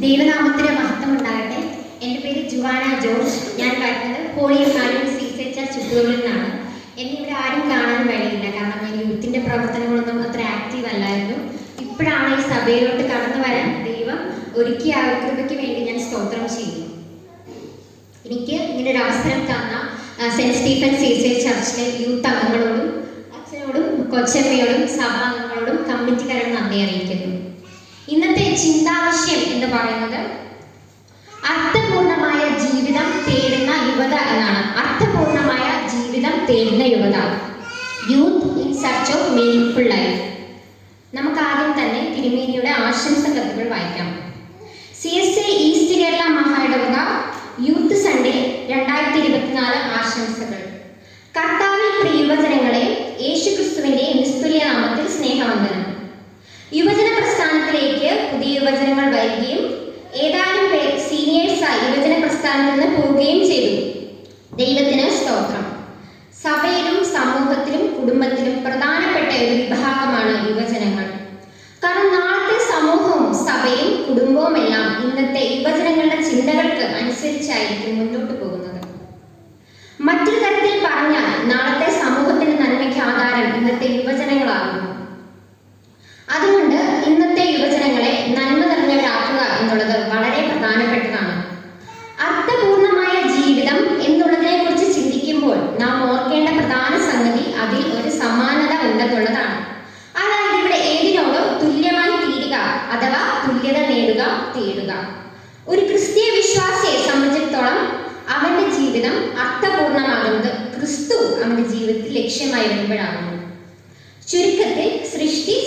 ദൈവനാമത്തിന് മഹത്വം ഉണ്ടാകട്ടെ. എൻ്റെ പേര് ജുവാന ജോർജ്. ഞാൻ വരുന്നത് ഹോളി കാര്യം സീസേ ചർച്ച് ചുറ്റുകളിൽ നിന്നാണ്. എന്നെ ഇവിടെ ആരും കാണാൻ വഴിയില്ല, കാരണം ഞാൻ യൂത്തിൻ്റെ പ്രവർത്തനങ്ങളൊന്നും അത്ര ആക്റ്റീവ് അല്ലായിരുന്നു. ഇപ്പോഴാണ് ഈ സഭയിലോട്ട് കടന്നു വരാൻ ദൈവം ഒരുക്കിയ ആ കൃപയ്ക്ക് വേണ്ടി ഞാൻ സ്തോത്രം ചെയ്യുന്നു. എനിക്ക് ഇങ്ങനൊരു അവസരം തന്ന സെൻറ്റ് സ്റ്റീഫൻ സീസേ ചർച്ചിലെ യൂത്ത് അംഗങ്ങളോടും അച്ഛനോടും കൊച്ചമ്മയോടും സഭാംഗങ്ങളോടും കമ്മിറ്റിക്കാരോടും നന്ദി അറിയിക്കുന്നു. ഇന്നത്തെ ചിന്താവിഷയം എന്ന് പറയുന്നത് അർത്ഥപൂർണമായ ജീവിതം തേടുന്ന യുവത എന്നാണ്. അർത്ഥപൂർണമായ ജീവിതം തേടുന്ന യുവത, youth in search of meaningful life. നമുക്ക് ആദ്യം തന്നെ തിരുമേനിയുടെ ആശംസ കത്തുകൾ വായിക്കാം. CSA ഈസ്റ്റ് കേരള മഹായിടവക യൂത്ത് സൺഡേ 2024 ആശംസകൾ. കർത്താവിൽ പ്രിയ യുവജനങ്ങളെ, യേശുക്രിസ്തുവിന്റെ നിസ്തുല്യ നാമത്തിൽ സ്നേഹവന്ദനം. യുവജന പ്രസ്ഥാനത്തിലേക്ക് പുതിയ യുവജനങ്ങൾ വരികയും ഏതാനും പേർ സീനിയേഴ്സായി യുവജന പ്രസ്ഥാനത്തിൽ നിന്ന് പോവുകയും ചെയ്തു. ദൈവത്തിന് സ്തോത്രം. സഭയിലും സമൂഹത്തിലും കുടുംബത്തിലും പ്രധാനപ്പെട്ട ഒരു വിഭാഗമാണ് യുവജനങ്ങൾ. കാരണം നാളത്തെ സമൂഹവും സഭയും കുടുംബവും എല്ലാം ഇന്നത്തെ യുവജനങ്ങളുടെ ചിന്തകൾക്ക് അനുസരിച്ചായിരിക്കും മുന്നോട്ട് പോകുന്നത്. മറ്റൊരു തരത്തിൽ പറഞ്ഞാൽ നാളത്തെ സമൂഹത്തിന്റെ നന്മയ്ക്ക് ആധാരം ഇന്നത്തെ യുവജനങ്ങളാകുന്നു. അതുകൊണ്ട് ഇന്നത്തെ യുവജനങ്ങളെ നന്മ നിറഞ്ഞവരാക്കുക എന്നുള്ളത് വളരെ പ്രധാനപ്പെട്ടതാണ്. അർത്ഥപൂർണമായ ജീവിതം എന്നുള്ളതിനെ കുറിച്ച് ചിന്തിക്കുമ്പോൾ നാം ഓർക്കേണ്ട പ്രധാന സംഗതി അതിൽ ഒരു സമാനത ഉണ്ടെന്നുള്ളതാണ്. അതായത് ഇവിടെ ഏതിനോടോ തുല്യമായി തീരുക അഥവാ തുല്യത നേടുക, തേടുക. ഒരു ക്രിസ്തീയ വിശ്വാസിയെ സംബന്ധിച്ചിടത്തോളം അവന്റെ ജീവിതം അർത്ഥപൂർണമാകുന്നത് ക്രിസ്തു അവന്റെ ജീവിതത്തിൽ ലക്ഷ്യമായി വരുമ്പോഴാകുന്നു. ചുരുക്കത്തിൽ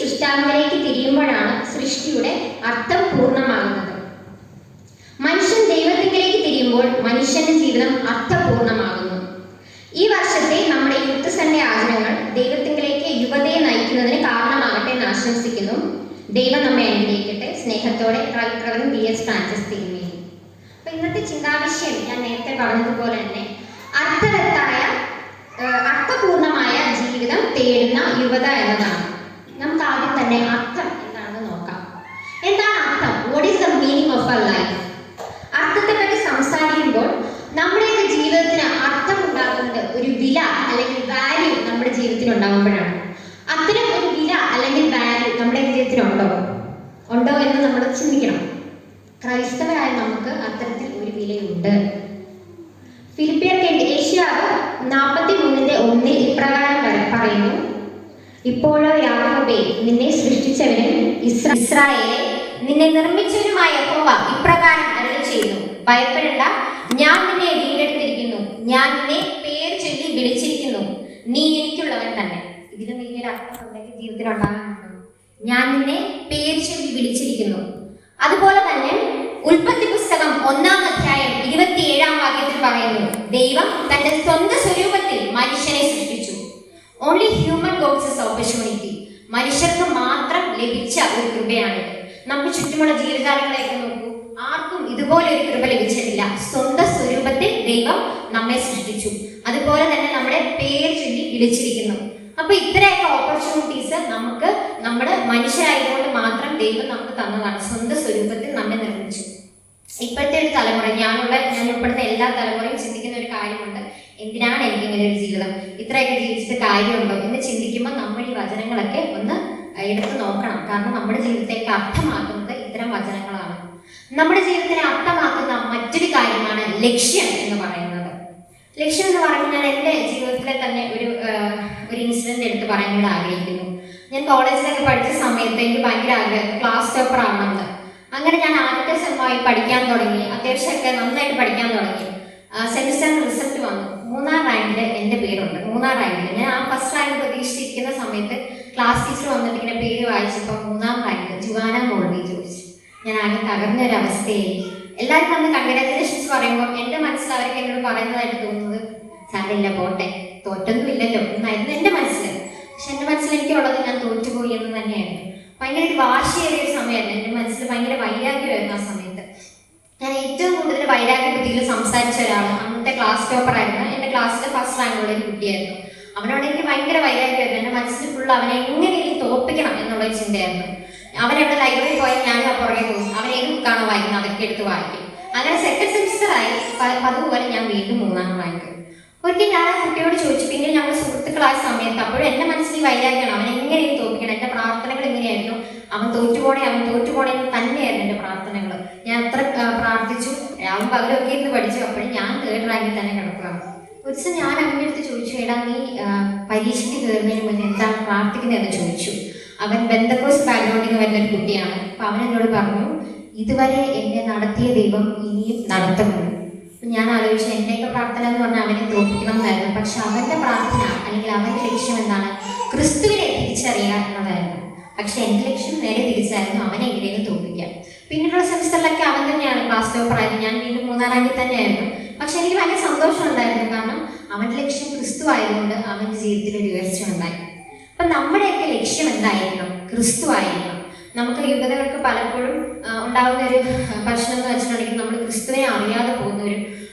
സൃഷ്ടാവിലേക്ക് തിരിയുമ്പോഴാണ് സൃഷ്ടിയുടെ അർത്ഥം പൂർണ്ണമാകുന്നത്. മനുഷ്യൻ ദൈവത്തിലേക്ക് തിരിയുമ്പോൾ മനുഷ്യന്റെ ജീവിതം അർത്ഥപൂർണമാകുന്നു. ഈ വർഷത്തെ നമ്മുടെ യൂത്ത് സൺഡേ ആചരണങ്ങൾ ദൈവത്തിലേക്ക് യുവതയെ നയിക്കുന്നതിന് കാരണമാകട്ടെ എന്ന് ആശംസിക്കുന്നു. ദൈവം നമ്മെ അനുഗ്രഹിക്കട്ടെ. സ്നേഹത്തോടെ റവറൻ BS ഫ്രാൻസിസ് തിരുമേനി. അപ്പൊ ഇന്നത്തെ ചിന്താവിഷയം ഞാൻ നേരത്തെ പറഞ്ഞതുപോലെ തന്നെ അർത്ഥപൂർണമായ ജീവിതം തേടുന്ന യുവത എന്നതാണ്. നമുക്ക് ആദ്യം തന്നെ അർത്ഥം എന്താണെന്ന് നോക്കാം. എന്താണ് അർത്ഥം? What is the meaning of our life? അർത്ഥത്തെ പറ്റി സംസാരിക്കുമ്പോൾ നമ്മുടെയൊക്കെ ജീവിതത്തിന് അർത്ഥം ഉണ്ടാകുന്നത് ഒരു വില അല്ലെങ്കിൽ വാല്യൂ നമ്മുടെ ജീവിതത്തിൽ ഉണ്ടാകുമ്പോഴാണ്. അത്തരം ഒരു വില അല്ലെങ്കിൽ വാല്യൂ നമ്മുടെ ജീവിതത്തിലുണ്ടോ എന്ന് നമ്മൾ ചിന്തിക്കണം. ക്രൈസ്തവരായ നമുക്ക് അത്തരത്തിൽ ഒരു വിലയുണ്ട്. ഫിലിപ്പിയർക്ക് ഏഷ്യാവ് 43:1 ഇപ്രകാരം പറയുന്നു: ഇപ്പോഴോ യാക്കോബേ, നിന്നെ സൃഷ്ടിച്ചവനും ഇസ്രായേലേ, നിന്നെ നിർമ്മിച്ചവനുമായ യഹോവ ഇപ്രകാരം അരുളി ചെയ്യുന്നു: ഭയപ്പെടേണ്ട, ഞാൻ നിന്നെ വീണ്ടെടുത്തിരിക്കുന്നു, ഞാൻ നിന്നെ പേർ ചൊല്ലി വിളിച്ചിരിക്കുന്നു, നീ എനിക്കുള്ളവൻ തന്നെ. ഇതിന് വലിയൊരു അർത്ഥം ഉണ്ടെങ്കിൽ ജീവിതത്തിൽ ഉണ്ടാകാനുണ്ടോ? ഞാൻ നിന്നെ പേർ ചൊല്ലി വിളിച്ചിരിക്കുന്നു. അതുപോലെ തന്നെ ഉൽപ്പത്തി പുസ്തകം 1-ാം അധ്യായം 27-ാം വാക്യത്തിൽ പറയുന്നു: ദൈവം തന്റെ സ്വന്തം സ്വരൂപത്തിൽ മനുഷ്യനെ സൃഷ്ടിച്ചു. Only human gets this opportunity. മനുഷ്യർക്ക് മാത്രം ലഭിച്ച ഒരു കൃപയാണിത്. നമുക്ക് ചുറ്റുമുള്ള ജീവജാലങ്ങളെയൊക്കെ നോക്കൂ, ആർക്കും ഇതുപോലെ ഒരു കൃപ ലഭിച്ചിട്ടില്ല. സ്വന്തം സ്വരൂപത്തിൽ ദൈവം നമ്മെ സൃഷ്ടിച്ചു. അതുപോലെ തന്നെ നമ്മുടെ പേര് ചൊല്ലി വിളിച്ചിരിക്കുന്നു. അപ്പൊ ഇത്രയൊക്കെ ഓപ്പർച്യൂണിറ്റീസ് നമുക്ക് നമ്മുടെ മനുഷ്യരായതുകൊണ്ട് മാത്രം ദൈവം നമുക്ക് തന്നതാണ്. സ്വന്തം സ്വരൂപത്തിൽ നമ്മെ നിർമ്മിച്ചു. ഇപ്പോഴത്തെ ഒരു തലമുറ, ഞാൻ ഉൾപ്പെടുന്ന എല്ലാ തലമുറയും ചിന്തിക്കുന്ന ഒരു കാര്യമുണ്ട്: എന്തിനാണ് എനിക്ക് ഇങ്ങനെ ഒരു ജീവിതം, ഇത്രയൊക്കെ ജീവിച്ചിട്ട് കാര്യമുണ്ടോ എന്ന് ചിന്തിക്കുമ്പോൾ നമ്മൾ ഈ വചനങ്ങളൊക്കെ ഒന്ന് എടുത്ത് നോക്കണം. കാരണം നമ്മുടെ ജീവിതത്തേക്ക് അർത്ഥമാക്കുന്നത് ഇത്തരം വചനങ്ങളാണ്. നമ്മുടെ ജീവിതത്തിനെ അർത്ഥമാക്കുന്ന മറ്റൊരു കാര്യമാണ് ലക്ഷ്യം എന്ന് പറയുന്നത്. ലക്ഷ്യം എന്ന് പറയുന്നത്, ഞാൻ എൻ്റെ ജീവിതത്തിലെ തന്നെ ഒരു ഇൻസിഡന്റ് എടുത്ത് പറയാൻ ആഗ്രഹിക്കുന്നു. ഞാൻ കോളേജിലൊക്കെ പഠിച്ച സമയത്ത് എനിക്ക് ഭയങ്കര ആഗ്രഹം ക്ലാസ് ടോപ്പർ ആവണമെന്ന്. അങ്ങനെ ഞാൻ ആദ്യത്തെ സെമ്മായി പഠിക്കാൻ തുടങ്ങി. അത്യാവശ്യമൊക്കെ നന്നായിട്ട് പഠിക്കാൻ തുടങ്ങി. സെമിസ്റ്റർ റിസൾട്ട് വന്നു. 3-ാം റാങ്കിൽ എൻ്റെ പേരുണ്ട്. 3-ാം റാങ്കിൽ ഞാൻ ആ ഫസ്റ്റ് റാങ്ക് പ്രതീക്ഷിച്ചിരിക്കുന്ന സമയത്ത് ക്ലാസ് ടീച്ചർ വന്നിട്ട് ഇങ്ങനെ പേര് വായിച്ചപ്പോൾ 3-ാം റാങ്ക് ജുവാന മോൾവി ജോർജ്. ഞാൻ ആകെ തകർന്നൊരവസ്ഥയായി. എല്ലാവരും വന്ന് കൺഗ്രാജുലേഷൻസ് പറയുമ്പോൾ എൻ്റെ മനസ്സിൽ അവരൊക്കെ എന്നോട് പറയുന്നതായിട്ട് തോന്നുന്നത്, സാരമില്ല പോട്ടെ, തോറ്റൊന്നും ഇല്ലല്ലോ എന്നായിരുന്നു എൻ്റെ മനസ്സിൽ. പക്ഷെ എൻ്റെ മനസ്സിൽ എനിക്കുള്ളത് ഞാൻ തോറ്റുപോയി എന്ന് തന്നെയായിരുന്നു. ഭയങ്കര ഒരു വാശിയേറിയ ഒരു സമയമായിരുന്നു. എൻ്റെ മനസ്സിൽ ഭയങ്കര വൈരാഗ്യമായിരുന്നു ആ സമയത്ത്. ഞാൻ ഏറ്റവും കൂടുതൽ വൈരാഗ്യ ബുദ്ധിയിൽ സംസാരിച്ച ഒരാൾ അന്നത്തെ ക്ലാസ് ടോപ്പർ ആയിരുന്നു. എൻ്റെ ക്ലാസ്സിലെ ഫസ്റ്റ് റാങ്കുള്ള ഒരു കുട്ടിയായിരുന്നു. അവനോട് എനിക്ക് ഭയങ്കര വൈരാഗ്യമായിരുന്നു. എൻ്റെ മനസ്സിൽ ഫുള്ള് അവനെ എങ്ങനെയും തോൽപ്പിക്കണം എന്നുള്ളൊരു ചിന്തയായിരുന്നു. അവനെവിടെ ലൈബ്രറി പോയാൽ ഞാനും ആ പുറകെ പോകും. അവൻ ഏത് ബുക്കാണോ വായിക്കുന്നത് അങ്ങനെ സെക്കൻഡ് സെമിസ്റ്റർ ആയി. അതുപോലെ ഞാൻ വീണ്ടും 3-ാം റാങ്ക്. ഒരിക്കൽ ഞാൻ ആ കുട്ടിയോട് ചോദിച്ചു, പിന്നെ ഞങ്ങൾ സുഹൃത്തുക്കളായ സമയത്ത്, അപ്പോഴും എൻ്റെ മനസ്സിൽ വൈരാഗ്യമാണ്, അവൻ എങ്ങനെയും തോൽപ്പിക്കണം, എൻ്റെ പ്രാർത്ഥനകൾ എങ്ങനെയായിരുന്നു, അവൻ തോറ്റുപോണേ എന്ന് തന്നെയായിരുന്നു എൻ്റെ പ്രാർത്ഥനകൾ. ഞാൻ അത്ര പ്രാർത്ഥിച്ചു, രാവും പകലൊക്കെ ഇരുന്ന് പഠിച്ചു. അപ്പോഴും ഞാൻ 3rd റാങ്കിൽ തന്നെ കിടക്കുകയാണ്. ഒരു ദിവസം ഞാൻ അവൻ്റെ അടുത്ത് ചോദിച്ചു, എടാ നീ പരീക്ഷയ്ക്ക് കയറുന്നതിന് മുന്നേ എന്താണ് പ്രാർത്ഥിക്കുന്നതെന്ന് ചോദിച്ചു. അവൻ ബെന്തക്കോസ് ബാക്ക്ഗ്രൗണ്ടിൽ നിന്ന് വരുന്നൊരു കുട്ടിയാണ്. അപ്പം അവൻ എന്നോട് പറഞ്ഞു, ഇതുവരെ എന്നെ നടത്തിയ ദൈവം ഇനിയും നടത്തുന്നുണ്ട്. ഞാൻ ആലോചിച്ചു, എൻ്റെയൊക്കെ പ്രാർത്ഥന എന്ന് പറഞ്ഞാൽ അവനെ തോൽപ്പിക്കണം എന്നായിരുന്നു. പക്ഷെ അവൻ്റെ പ്രാർത്ഥന അല്ലെങ്കിൽ അവൻ്റെ ലക്ഷ്യം എന്താണ്? ക്രിസ്തുവിനെ തിരിച്ചറിയുക എന്നതായിരുന്നു. പക്ഷെ എൻ്റെ ലക്ഷ്യം നേരെ തിരിച്ചായിരുന്നു, അവനെ എങ്ങനെയും തോൽപ്പിക്കാം. പിന്നീടുള്ള സെമിസ്റ്ററിലൊക്കെ അവൻ തന്നെയാണ് ക്ലാസ് ടോപ്പർ ആയിരുന്നു. ഞാൻ വീണ്ടും 3-ാം റാങ്കിൽ തന്നെയായിരുന്നു. പക്ഷെ എനിക്ക് ഭയങ്കര സന്തോഷം ഉണ്ടായിരുന്നു, കാരണം അവൻ്റെ ലക്ഷ്യം ക്രിസ്തു ആയതുകൊണ്ട് അവൻ്റെ ജീവിതത്തിൽ ഒരു ഉയർച്ച ഉണ്ടായി. അപ്പം നമ്മുടെയൊക്കെ ലക്ഷ്യം എന്തായിരിക്കണം? ക്രിസ്തു ആയിരിക്കണം. നമുക്ക് യുവതകൾക്ക് പലപ്പോഴും ഉണ്ടാകുന്ന ഒരു പ്രശ്നം എന്ന് വെച്ചിട്ടുണ്ടെങ്കിൽ, നമ്മൾ ക്രിസ്തുവിനെ അറിയാതെ പോകുന്ന ഒരു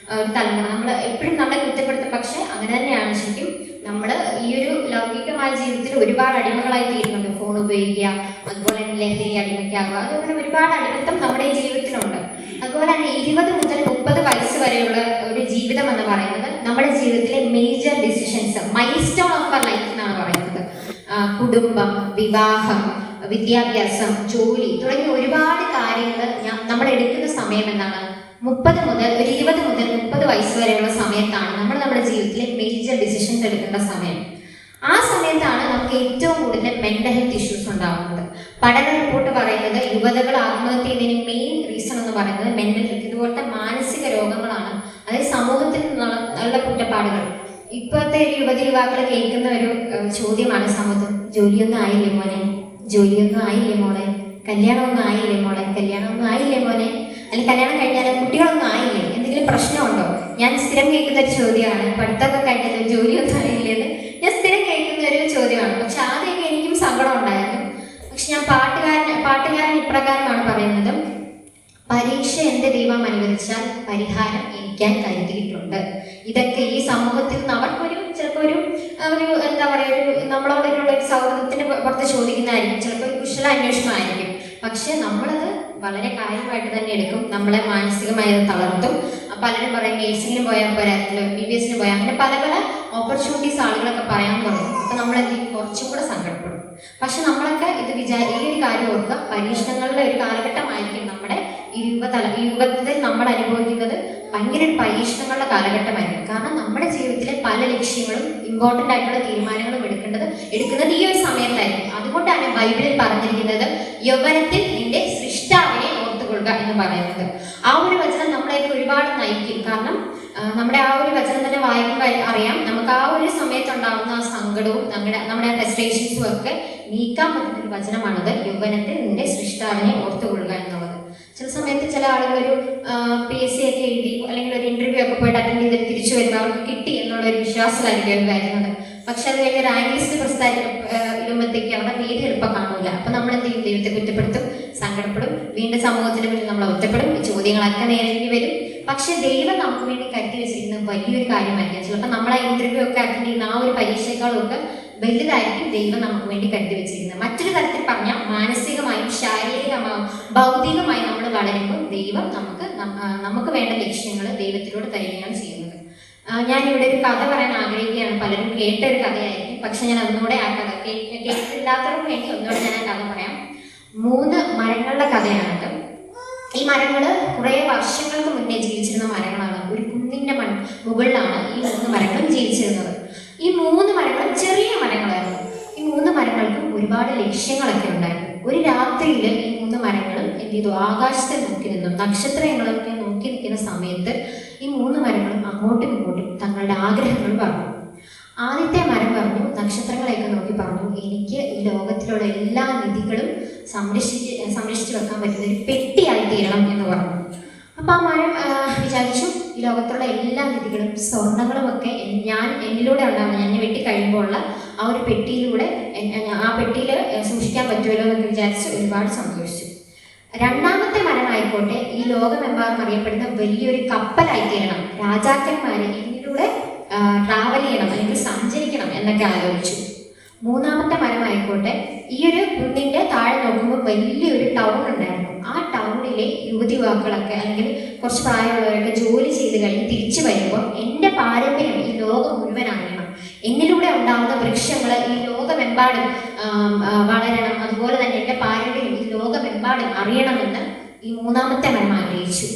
തലമുറ. നമ്മൾ എപ്പോഴും നമ്മളെ കുറ്റപ്പെടുത്തും. പക്ഷെ അങ്ങനെ തന്നെയാണ് ശരിക്കും. നമ്മൾ ഈ ഒരു ലൗകികമായ ജീവിതത്തിൽ ഒരുപാട് അടിമകളായി തീരുന്നുണ്ട്. ഫോൺ ഉപയോഗിക്കുക, അതുപോലെ തന്നെ ലഹരി അടിമയ്ക്കാവുക, അതുപോലെ ഒരുപാട് അടിമത്തം നമ്മുടെ ജീവിതത്തിലുണ്ട്. അതുപോലെ തന്നെ 20 മുതൽ 30 വയസ്സ് വരെയുള്ള ഒരു ജീവിതം എന്ന് പറയുന്നത് നമ്മുടെ ജീവിതത്തിലെ major decisions, milestone of our life എന്നാണ് പറയുന്നത്. കുടുംബം, വിവാഹം, വിദ്യാഭ്യാസം, ജോലി തുടങ്ങിയ ഒരുപാട് കാര്യങ്ങൾ നമ്മൾ എടുക്കുന്ന സമയം എന്നാണ് 20 മുതൽ 30 വയസ്സ് വരെയുള്ള സമയത്താണ് നമ്മൾ നമ്മുടെ ജീവിതത്തിലെ മേജർ ഡിസിഷൻസ് എടുക്കേണ്ട സമയം. ആ സമയത്താണ് നമുക്ക് ഏറ്റവും കൂടുതൽ മെന്റൽ ഹെൽത്ത് ഇഷ്യൂസ് ഉണ്ടാകുന്നത്. പഠന റിപ്പോർട്ട് പറയുന്നത് യുവതകൾ ആത്മഹത്യ ചെയ്യുന്നതിന് മെയിൻ റീസൺ എന്ന് പറയുന്നത് മെന്റൽ ഹെൽത്ത്, ഇതുപോലത്തെ മാനസിക രോഗങ്ങളാണ്. അതായത് സമൂഹത്തിൽ നിന്നുള്ള കുറ്റപ്പാടുകൾ. ഇപ്പോഴത്തെ യുവതിയുവാക്കൾ കേൾക്കുന്ന ഒരു ചോദ്യമാണ് സമൂഹത്തിൽ, ജോലിയൊന്നും ആയില്ലേ മോനെ, ജോലിയൊന്നും ആയില്ലേ മോളെ, കല്യാണമൊന്നും ആയില്ലേ മോളെ, കല്യാണമൊന്നും ആയില്ലേ മോനെ, അല്ലെങ്കിൽ കല്യാണം കഴിഞ്ഞാൽ കുട്ടികളൊന്നും ആയില്ലേ, എന്തെങ്കിലും പ്രശ്നമുണ്ടോ? ഞാൻ സ്ഥിരം കേൾക്കുന്ന ഒരു ചോദ്യമാണ്. പഠിത്തമൊക്കെ കഴിഞ്ഞാൽ ജോലിയൊന്നും ആയില്ലേന്ന് ഞാൻ സ്ഥിരം കേൾക്കുന്ന ഒരു ചോദ്യമാണ്. പക്ഷെ ആദ്യമൊക്കെ എനിക്കും സങ്കടം ഉണ്ടായിരുന്നു. പക്ഷെ ഞാൻ പാട്ടുകാരൻ ഇപ്രകാരമാണ് പറയുന്നത്, പരീക്ഷ എൻ്റെ ദൈവം അനുവദിച്ചാൽ പരിഹാരം എനിക്കാൻ കരുതിയിട്ടുണ്ട്. ഇതൊക്കെ ഈ സമൂഹത്തിൽ നിന്ന് അവർക്കൊരു ചിലപ്പോൾ ഒരു എന്താ പറയുക, ഒരു നമ്മളോടൊക്കെയുള്ള ഒരു സൗഹൃദത്തിന് പുറത്ത് ചോദിക്കുന്നതായിരിക്കും, ചിലപ്പോൾ ഒരു കുശല അന്വേഷണമായിരിക്കും. പക്ഷെ നമ്മളത് വളരെ കാര്യമായിട്ട് തന്നെ എടുക്കും. നമ്മളെ മാനസികമായി അത് തളർത്തും. പലരും പറയും നേഴ്സിങ്ങിന് പോയാൽ പോരാത്തില്ല, MBBS പോയാൽ, അങ്ങനെ പല ഓപ്പർച്യൂണിറ്റീസ് ആളുകളൊക്കെ പറയാൻ തുടങ്ങും. അപ്പോൾ നമ്മളെന്തെങ്കിലും കുറച്ചും കൂടെ സങ്കടപ്പെടും. പക്ഷെ നമ്മളൊക്കെ ഇത് ഈ ഒരു കാര്യം ഓർക്കുക, പരീക്ഷണങ്ങളുടെ ഒരു കാലഘട്ടമായിരിക്കും നമ്മുടെ യുവത്തിൽ നമ്മൾ അനുഭവിക്കുന്നത്. ഭയങ്കര ഒരു പരീക്ഷണങ്ങളുടെ കാലഘട്ടമായിരിക്കും. കാരണം നമ്മുടെ ജീവിതത്തിലെ പല ലക്ഷ്യങ്ങളും ഇമ്പോർട്ടൻ്റ് ആയിട്ടുള്ള തീരുമാനങ്ങളും എടുക്കുന്നത് ഈ ഒരു സമയത്തായിരിക്കും. അതുകൊണ്ടാണ് ബൈബിളിൽ പറഞ്ഞിരിക്കുന്നത്, യൗവനത്തിൽ നിന്റെ സൃഷ്ടാവിനെ ഓർത്തുകൊള്ളുക എന്ന് പറയുന്നത്. ആ ഒരു വചനം നമ്മളെയൊക്കെ ഒരുപാട് നയിക്കും. കാരണം നമ്മുടെ ആ ഒരു വചനം തന്നെ വായിക്കുമ്പോൾ അറിയാം, നമുക്ക് ആ ഒരു സമയത്തുണ്ടാകുന്ന ആ സങ്കടവും നമ്മുടെ ഫ്രസ്ട്രേഷൻസും ഒക്കെ നീക്കാൻ പറ്റുന്ന ഒരു വചനമാണത്, യൗവനത്തിൽ നിന്റെ സൃഷ്ടാവിനെ ഓർത്തുകൊള്ളുക എന്നുള്ളത്. ചില സമയത്ത് ചില ആളുകൾ ഒരു PSC ഒക്കെ എഴുതി അല്ലെങ്കിൽ ഒരു ഇന്റർവ്യൂ ഒക്കെ പോയിട്ട് അറ്റൻഡ് ചെയ്തിട്ട് തിരിച്ചു വരുമ്പോൾ അവർക്ക് കിട്ടി എന്നുള്ള ഒരു വിശ്വാസമായിരിക്കും വരുന്നത്. പക്ഷെ അത് കഴിഞ്ഞ് റാങ്ക് ലിസ്റ്റ് ഇടുമ്പോഴത്തേക്ക് അവിടെ പേര് എളുപ്പം കാണൂല. അപ്പൊ നമ്മൾ എന്ത് ചെയ്യും? ദൈവത്തെ കുറ്റപ്പെടുത്തും, സങ്കടപ്പെടും, വീണ്ടും സമൂഹത്തിന് മുന്നിൽ നമ്മൾ ഒറ്റപ്പെടും, ചോദ്യങ്ങളൊക്കെ നേരിടേണ്ടി വരും. പക്ഷെ ദൈവം നമുക്ക് വേണ്ടി കരുതി വെച്ചിരിക്കുന്നത് വലിയൊരു കാര്യമായിരിക്കും. ചിലപ്പോൾ നമ്മൾ ആ ഇന്റർവ്യൂ ഒക്കെ അറ്റൻഡ് ചെയ്യുന്ന ആ ഒരു പരീക്ഷയെക്കാളും ഒക്കെ വലുതായിരിക്കും ദൈവം നമുക്ക് വേണ്ടി കരുതി വെച്ചിരിക്കുന്നത്. മറ്റൊരു തരത്തിൽ പറഞ്ഞാൽ മാനസികമായും ശാരീരികമായും ഭൗതികമായും നമ്മൾ വളരുമ്പോൾ ദൈവം നമുക്ക് വേണ്ട ലക്ഷ്യങ്ങൾ ദൈവത്തിലൂടെ തരികയാണ് ചെയ്യുന്നത്. ഞാൻ ഇവിടെ ഒരു കഥ പറയാൻ ആഗ്രഹിക്കുകയാണ്. പലരും കേട്ട ഒരു കഥയായിരിക്കും, പക്ഷെ ഞാൻ ഒന്നുകൂടെ ആ കഥ കേട്ടില്ലാത്തവർക്ക് വേണ്ടി ഒന്നുകൂടെ ഞാൻ ആ കഥ പറയാം. 3 മരങ്ങളുടെ കഥയാണത്. ഈ മരങ്ങൾ കുറേ വർഷങ്ങൾക്ക് മുന്നേ ജീവിച്ചിരുന്ന മരങ്ങളാണ്. ഒരു കുന്നിന്റെ മുകളിലാണ് ഈ 3 മരങ്ങളും ജീവിച്ചിരുന്നത്. ഈ 3 മരങ്ങളും ചെറിയ മരങ്ങളായിരുന്നു. ഈ 3 മരങ്ങൾക്കും ഒരുപാട് ലക്ഷ്യങ്ങളൊക്കെ ഉണ്ടായിരുന്നു. ഒരു രാത്രിയിൽ ഈ 3 മരങ്ങളും എന്ത് ചെയ്തു? ആകാശത്തെ നോക്കി നിന്നു. നക്ഷത്രങ്ങളൊക്കെ നോക്കി നിൽക്കുന്ന സമയത്ത് ഈ 3 മരങ്ങളും അങ്ങോട്ടും ഇങ്ങോട്ടും തങ്ങളുടെ ആഗ്രഹങ്ങൾ പറഞ്ഞു. ആദ്യത്തെ മരം പറഞ്ഞു, നക്ഷത്രങ്ങളെയൊക്കെ നോക്കി പറഞ്ഞു, എനിക്ക് ഈ ലോകത്തിലുള്ള എല്ലാ നിധികളും സംരക്ഷിച്ച് വെക്കാൻ പറ്റുന്ന ഒരു പെട്ടിയായി തീരണം എന്ന് പറഞ്ഞു. അപ്പം ആ മരം വിചാരിച്ചു, ഈ ലോകത്തുള്ള എല്ലാ നിധികളും സ്വർണ്ണങ്ങളും ഒക്കെ എന്നിലൂടെ ഉണ്ടാകുന്ന എന്നെ വെട്ടി കഴിയുമ്പോൾ ഉള്ള ആ ഒരു പെട്ടിയിലൂടെ ആ പെട്ടിയിൽ സൂക്ഷിക്കാൻ പറ്റുമല്ലോ എന്നൊക്കെ വിചാരിച്ച് ഒരുപാട് സന്തോഷിച്ചു. രണ്ടാമത്തെ മരമായിക്കോട്ടെ, ഈ ലോകമെമ്പാടും അറിയപ്പെടുന്ന വലിയൊരു കപ്പലായി തീരണം, രാജാക്കന്മാർ ഇതിലൂടെ ട്രാവൽ ചെയ്യണം അല്ലെങ്കിൽ സഞ്ചരിക്കണം എന്നൊക്കെ ആലോചിച്ചു. മൂന്നാമത്തെ മരമായിക്കോട്ടെ, ഈ ഒരു കുന്നിന്റെ താഴെ നോക്കുമ്പോൾ വലിയൊരു ടൗൺ ഉണ്ടായിരുന്നു. ആ ടൗണിലെ യുവതി യുവാക്കളൊക്കെ അല്ലെങ്കിൽ കുറച്ച് പ്രായമുള്ളവരൊക്കെ ജോലി ചെയ്ത് കഴിഞ്ഞ് തിരിച്ചു വരുമ്പോൾ എൻ്റെ പാരമ്പര്യം ഈ ലോകം മുഴുവൻ അറിയണം, എന്നിലൂടെ ഉണ്ടാകുന്ന വൃക്ഷങ്ങൾ ഈ ലോകമെമ്പാടും വളരണം, അതുപോലെ തന്നെ എൻ്റെ പാരമ്പര്യം ഈ ലോകമെമ്പാടും അറിയണമെന്ന് ഈ മൂന്നാമത്തെ മരം ആഗ്രഹിച്ചു.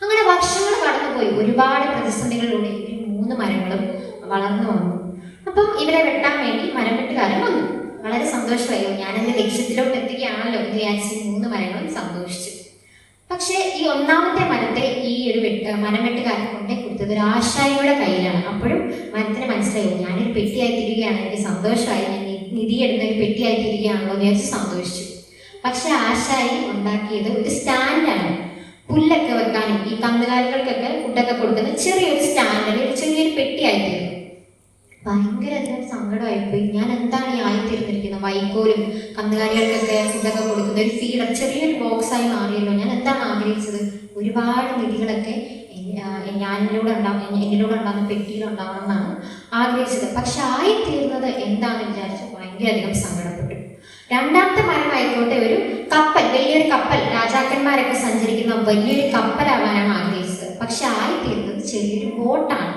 അങ്ങനെ വർഷങ്ങൾ കടന്നുപോയി. ഒരുപാട് പ്രതിസന്ധികളിലൂടെ ഈ 3 മരങ്ങളും വളർന്നു വന്നു. അപ്പം ഇവരെ വെട്ടാൻ വേണ്ടി മരം വെട്ടുകാരൻ വന്നു. വളരെ സന്തോഷമായി, ഞാനെൻ്റെ ലക്ഷ്യത്തിലോട്ട് എത്തുകയാണല്ലോ എന്ന് വിചാരിച്ച് 3 മരങ്ങളും സന്തോഷിച്ചു. പക്ഷേ ഈ 1ാമത്തെ മരത്തെ ഈ ഒരു മരം വെട്ടുകാരൻ കൊണ്ടേ കൊടുത്തത് ഒരു ആശാരിയുടെ കയ്യിലാണ്. അപ്പോഴും മരത്തിന് മനസ്സിലായി, ഞാനൊരു പെട്ടിയായി തീരുകയാണ്, എനിക്ക് സന്തോഷമായി, ഞാൻ നിധി എടുത്ത ഒരു പെട്ടിയായി തീരുകയാണല്ലോ എന്ന് വിചാരിച്ച് സന്തോഷിച്ചു. പക്ഷെ ആശാരി ഉണ്ടാക്കിയത് ഒരു സ്റ്റാൻഡാണ്. പുല്ലൊക്കെ വെക്കാനും ഈ കന്നുകാലികൾക്കൊക്കെ ഫുഡൊക്കെ കൊടുക്കുന്ന ചെറിയൊരു സ്റ്റാൻഡിൽ ഒരു ചെറിയൊരു പെട്ടിയായിത്തീർന്നു. ഭയങ്കര അധികം സങ്കടമായിപ്പോയി. ഞാൻ എന്താണ് ഈ ആയിത്തീർന്നിരിക്കുന്നത്? വൈക്കോലും കന്നുകാലികൾക്കൊക്കെ ഫുഡൊക്കെ കൊടുക്കുന്ന ഒരു ഫീഡർ ചെറിയൊരു ബോക്സായി മാറിയല്ലോ. ഞാൻ എന്താണ് ആഗ്രഹിച്ചത്? ഒരുപാട് നിധികളൊക്കെ എന്നിലൂടെ ഉണ്ടാകുന്ന പെട്ടിയിലുണ്ടാവണം എന്നാണ് ആഗ്രഹിച്ചത്. പക്ഷെ ആയിത്തീർന്നത് എന്താണെന്ന് വിചാരിച്ച് ഭയങ്കര അധികം സങ്കടപ്പെട്ടു. 2ാമത്തെ മരം ആയിക്കോട്ടെ ഒരു കപ്പൽ, വലിയൊരു കപ്പൽ, രാജാക്കന്മാരൊക്കെ സഞ്ചരിക്കുന്ന വലിയൊരു കപ്പലാവാനാണ് ആഗ്രഹിച്ചത്. പക്ഷെ ആയിത്തീർന്നത് ചെറിയൊരു ബോട്ടാണ്.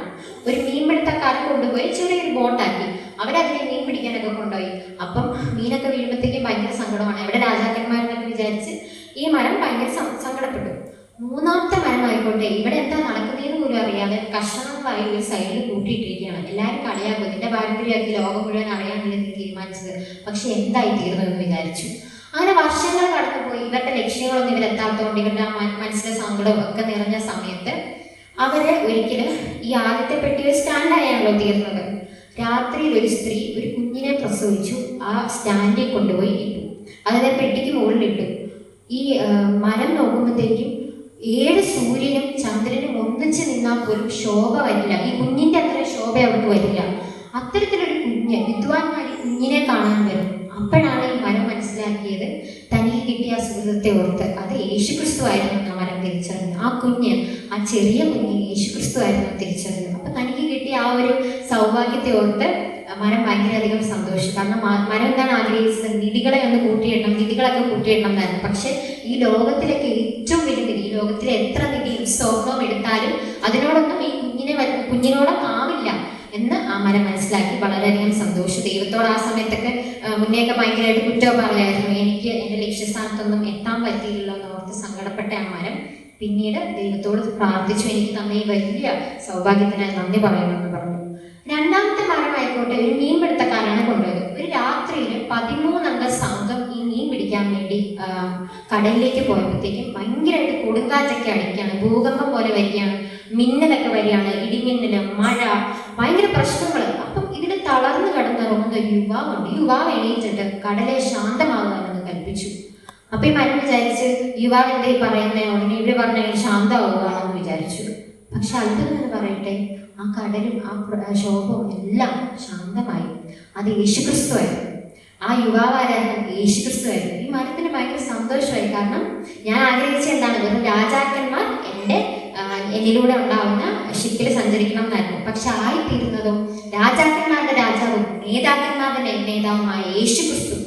ഒരു മീൻപിടുത്തക്കാരൻ കൊണ്ടുപോയി ചെറിയൊരു ബോട്ടാക്കി. അവരതിനെ മീൻ പിടിക്കാനൊക്കെ കൊണ്ടുപോയി. അപ്പം മീനൊക്കെ വീഴുമ്പോഴത്തേക്കും ഭയങ്കര സങ്കടമാണ്. എവിടെ രാജാക്കന്മാരെന്നൊക്കെ വിചാരിച്ച് ഈ മരം ഭയങ്കര സങ്കടപ്പെട്ടു. 3ാമത്തെ മരം ആയിക്കോട്ടെ ഇവിടെ എന്താ നടക്കുന്നതെന്ന് പോലും അറിയാതെ കഷണങ്ങളായി ഒരു സൈഡിൽ കൂട്ടിയിട്ടിരിക്കുകയാണ്. എല്ലാവരും കളിയാക്കും, ഇതിന്റെ പാരമ്പര്യമാക്കി ലോകം മുഴുവൻ അറിയാനല്ലേ നീ തീരുമാനിച്ചത്, പക്ഷെ എന്തായി തീർന്നു എന്ന് വിചാരിച്ചു. അങ്ങനെ വർഷങ്ങൾ കടന്നുപോയി. ഇവരുടെ ലക്ഷ്യങ്ങളൊന്നും ഇവരെത്താത്തതുകൊണ്ട് ഇവരുടെ മനസ്സിലെ സങ്കടവും ഒക്കെ നിറഞ്ഞ സമയത്ത് അവര് ഒരിക്കലും ഈ ആദ്യത്തെ പെട്ടി ഒരു സ്റ്റാൻഡായാണല്ലോ തീർന്നത്. രാത്രിയിൽ ഒരു സ്ത്രീ ഒരു കുഞ്ഞിനെ പ്രസവിച്ചു. ആ സ്റ്റാൻഡിൽ കൊണ്ടുപോയി ഇട്ടു, അതായത് പെട്ടിക്ക് മുകളിലിട്ടു. ഈ മരം നോക്കുമ്പോഴത്തേക്കും 7 സൂര്യനും ചന്ദ്രനും ഒന്നിച്ച് നിന്നാൽ പോലും ശോഭ വരില്ല. ഈ കുഞ്ഞിന്റെ അത്ര ശോഭ അവർക്ക് വരില്ല. അത്തരത്തിലൊരു കുഞ്ഞ്, വിദ്വാൻമാർ കുഞ്ഞിനെ കാണാൻ വരും. അപ്പോഴാണ് ഈ മരം മനസ്സിലാക്കിയത് തനിക്ക് കിട്ടിയ സുഹൃത്തെ ഓർത്ത് അത് യേശുക്രിസ്തു ആയിരുന്നു മരം തിരിച്ചറിഞ്ഞു. ആ കുഞ്ഞ്, ആ ചെറിയ കുഞ്ഞ് യേശുക്രിസ്തു ആയിരുന്നു തിരിച്ചറിഞ്ഞു. അപ്പൊ തനിക്ക് കിട്ടിയ ആ ഒരു സൗഭാഗ്യത്തെ ഓർത്ത് മരം ഭയങ്കര അധികം സന്തോഷിച്ചു. കാരണം മരം എന്താണ് ആഗ്രഹിച്ചത്? നിധികളെ ഒന്ന് നിധികളൊക്കെ കൂട്ടിയിടണം എന്നായിരുന്നു. പക്ഷെ ഈ ലോകത്തിലൊക്കെ ഏറ്റവും വലിയ നിധി, ഈ ലോകത്തിലെ എത്ര നിധിയും സ്വർണവും എടുത്താലും അതിനോടൊന്നും ഈ കുഞ്ഞിനോടൊന്നും ആവില്ല എന്ന് ആ മരം മനസ്സിലാക്കി വളരെയധികം സന്തോഷിച്ചു. ദൈവത്തോട് ആ സമയത്തൊക്കെ മുന്നേയൊക്കെ ഭയങ്കരമായിട്ട് കുറ്റം പറയായിരുന്നു, എനിക്ക് എൻ്റെ ലക്ഷ്യസ്ഥാനത്തൊന്നും എത്താൻ പറ്റിയില്ലല്ലോ എന്ന് ഓർത്ത് സങ്കടപ്പെട്ട ആ മരം പിന്നീട് ദൈവത്തോട് പ്രാർത്ഥിച്ചു, എനിക്ക് തന്ന ഈ വലിയ സൗഭാഗ്യത്തിനായി നന്ദി പറയണമെന്ന് പറഞ്ഞു. 2ാമത്തെ മരം ആയിക്കോട്ടെ ഒരു മീൻപിടുത്തക്കാരാണ് കൊണ്ടുപോയത്. ഒരു രാത്രിയിൽ 13 അംഗ സംഘം ഈ മീൻ പിടിക്കാൻ വേണ്ടി കടലിലേക്ക് പോയപ്പോഴത്തേക്കും ഭയങ്കരമായിട്ട് കൊടുങ്കാറ്റൊക്കെ അടിക്കുകയാണ്, ഭൂകമ്പം പോലെ വരികയാണ്, മിന്നലൊക്കെ വരികയാണ്, ഇടിമിന്നല്, മഴ, ഭയങ്കര പ്രശ്നങ്ങൾ. അപ്പം ഇതിന് തളർന്നു കിടന്നിറങ്ങുന്ന ഒരു യുവാവുണ്ട്. യുവാവ് എണീറ്റിട്ട് കടലെ ശാന്തമാകുമെന്ന് കൽപ്പിച്ചു. അപ്പൊ ഈ മരം വിചാരിച്ച് യുവാവ് എന്തേ പറയുന്നേ, ഉടനെ ഇവര് പറഞ്ഞ ശാന്തമാകുകയാണെന്ന് വിചാരിച്ചു. പക്ഷെ അത്ഭുതം എന്ന് പറയട്ടെ, ആ കടലും ആ ശോഭവും എല്ലാം ശാന്തമായി. അത് യേശുക്രിസ്തുവായിരുന്നു. ആ യുവാവാരായിരുന്നു? യേശുക്രിസ്തുവായിരുന്നു. ഈ മരത്തിന് ഭയങ്കര സന്തോഷമായി. കാരണം ഞാൻ ആഗ്രഹിച്ച എന്താണ്? വെറും രാജാക്കന്മാർ എന്നിലൂടെ ഉണ്ടാവുന്ന ഷിപ്പിൽ സഞ്ചരിക്കണം എന്നായിരുന്നു. പക്ഷെ ആയിത്തീരുന്നതും രാജാക്കന്മാരുടെ രാജാവും നേതാക്കന്മാരുടെ നേതാവുമായ യേശുക്രിസ്തു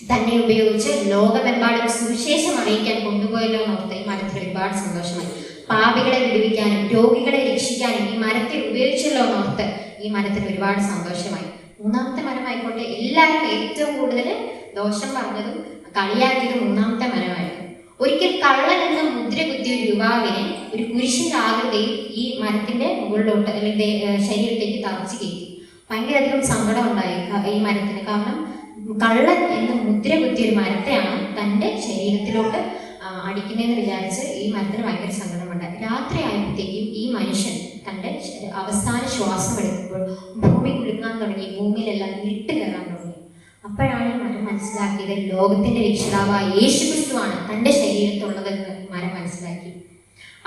തന്നെ ഉപയോഗിച്ച് ലോകമെമ്പാടും സുവിശേഷം അറിയിക്കാൻ കൊണ്ടുപോയല്ലോ എന്നോർത്ത് ഈ മരത്തിൽ ഒരുപാട് സന്തോഷമായി. പാപികളെ വിടുവിക്കാനും രോഗികളെ രക്ഷിക്കാനും ഈ മരത്തെ ഉപയോഗിച്ചല്ലോ എന്നോർത്ത് ഈ മരത്തിന് ഒരുപാട് സന്തോഷമായി. 3ാമത്തെ മരമായിക്കോട്ടെ എല്ലാവരും ഏറ്റവും കൂടുതൽ ദോഷം പറഞ്ഞതും കളിയാക്കിയതും 3ാമത്തെ മരമായിരുന്നു. ഒരിക്കൽ കള്ളൻ എന്ന മുദ്ര കുത്തിയ ഒരു യുവാവിനെ ഒരു കുരിശിന്റെ ആകൃതിയിൽ ഈ മരത്തിന്റെ മുകളിലോട്ട് അല്ലെങ്കിൽ ശരീരത്തേക്ക് തറച്ചു കയറ്റി. ഭയങ്കര അധികം സങ്കടം ഉണ്ടായി ഈ മരത്തിന്. കാരണം കള്ളൻ എന്ന മുദ്ര കുത്തിയ ഒരു മരത്തെയാണ് തൻ്റെ ശരീരത്തിലോട്ട് അടിക്കുന്നതെന്ന് വിചാരിച്ച് ഈ മരത്തിന് ഭയങ്കര സങ്കടമുണ്ടായി. രാത്രി ആയപ്പോഴത്തേക്കും ഈ മനുഷ്യൻ തൻ്റെ അവസാന ശ്വാസം എടുക്കുമ്പോൾ ഭൂമി കുലുങ്ങാൻ തുടങ്ങി, ഭൂമിയിലെല്ലാം ഇരുട്ട് കയറാൻ തുടങ്ങി. അപ്പോഴാണ് ഈ മരം മനസ്സിലാക്കിയത് ലോകത്തിന്റെ രക്ഷിതാവായ യേശുക്രിസ്തുവാണ് തൻ്റെ ശരീരത്തുള്ളതെന്ന് മരം മനസ്സിലാക്കി.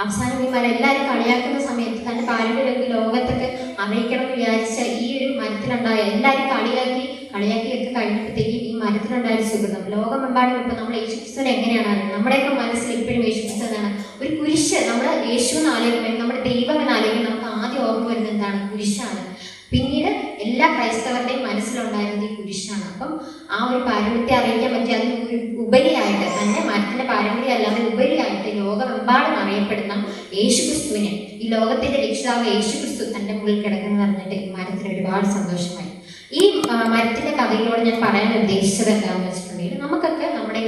അവസാനം ഈ മരം എല്ലാവരും കളിയാക്കുന്ന സമയത്ത് തൻ്റെ പാരമ്പര്യമൊക്കെ ലോകത്തൊക്കെ അറിയിക്കണം എന്ന് വിചാരിച്ച ഈ ഒരു മരത്തിലുണ്ടായ എല്ലാവരും കളിയാക്കിയൊക്കെ കഴിഞ്ഞപ്പോഴത്തേക്കും ഈ മരത്തിലുണ്ടായ ഒരു സുഹൃതം ലോകമെമ്പാടും. ഇപ്പൊ നമ്മൾ യേശുക്രിസ്തുവിനെ എങ്ങനെയാണ് അറിയുന്നത്? നമ്മുടെയൊക്കെ മനസ്സിൽ ഇപ്പോഴും യേശുക്രിസ്തു എന്താണ്? ഒരു കുരിശ്. നമ്മൾ യേശു എന്നാലോചിക്കുമ്പോൾ നമ്മുടെ ദൈവം എന്നാലോചിക്കുമ്പോൾ നമുക്ക് ആദ്യം ഓർമ്മ വരുന്നത് എന്താണ്? കുരിശാണ്. പിന്നീട് എല്ലാ ക്രൈസ്തവരുടെയും മനസ്സിലുണ്ടായിരുന്നത് ഈ കുരിശാണ്. അപ്പം ആ ഒരു പാരമ്പര്യത്തെ അറിയിക്കാൻ പറ്റി അതിന് ഉപരിയായിട്ട് തന്നെ മരത്തിന്റെ പാരമ്പര്യം അല്ലാതെ ഉപരിയായിട്ട് ലോകമെമ്പാടും അറിയപ്പെടുന്ന യേശുക്രിസ്തുവിനെ, ഈ ലോകത്തിന്റെ രക്ഷിതാവ് യേശുക്രിസ്തു തന്റെ മുകളിൽ കിടക്കുന്നു പറഞ്ഞിട്ട് മരത്തിന് ഒരുപാട് സന്തോഷമായി. ഈ മരത്തിന്റെ കഥയിലൂടെ ഞാൻ പറയാൻ ഉദ്ദേശിച്ചത് എന്താണെന്ന് വെച്ചിട്ടുണ്ടെങ്കിൽ, നമുക്കൊക്കെ നമ്മുടെ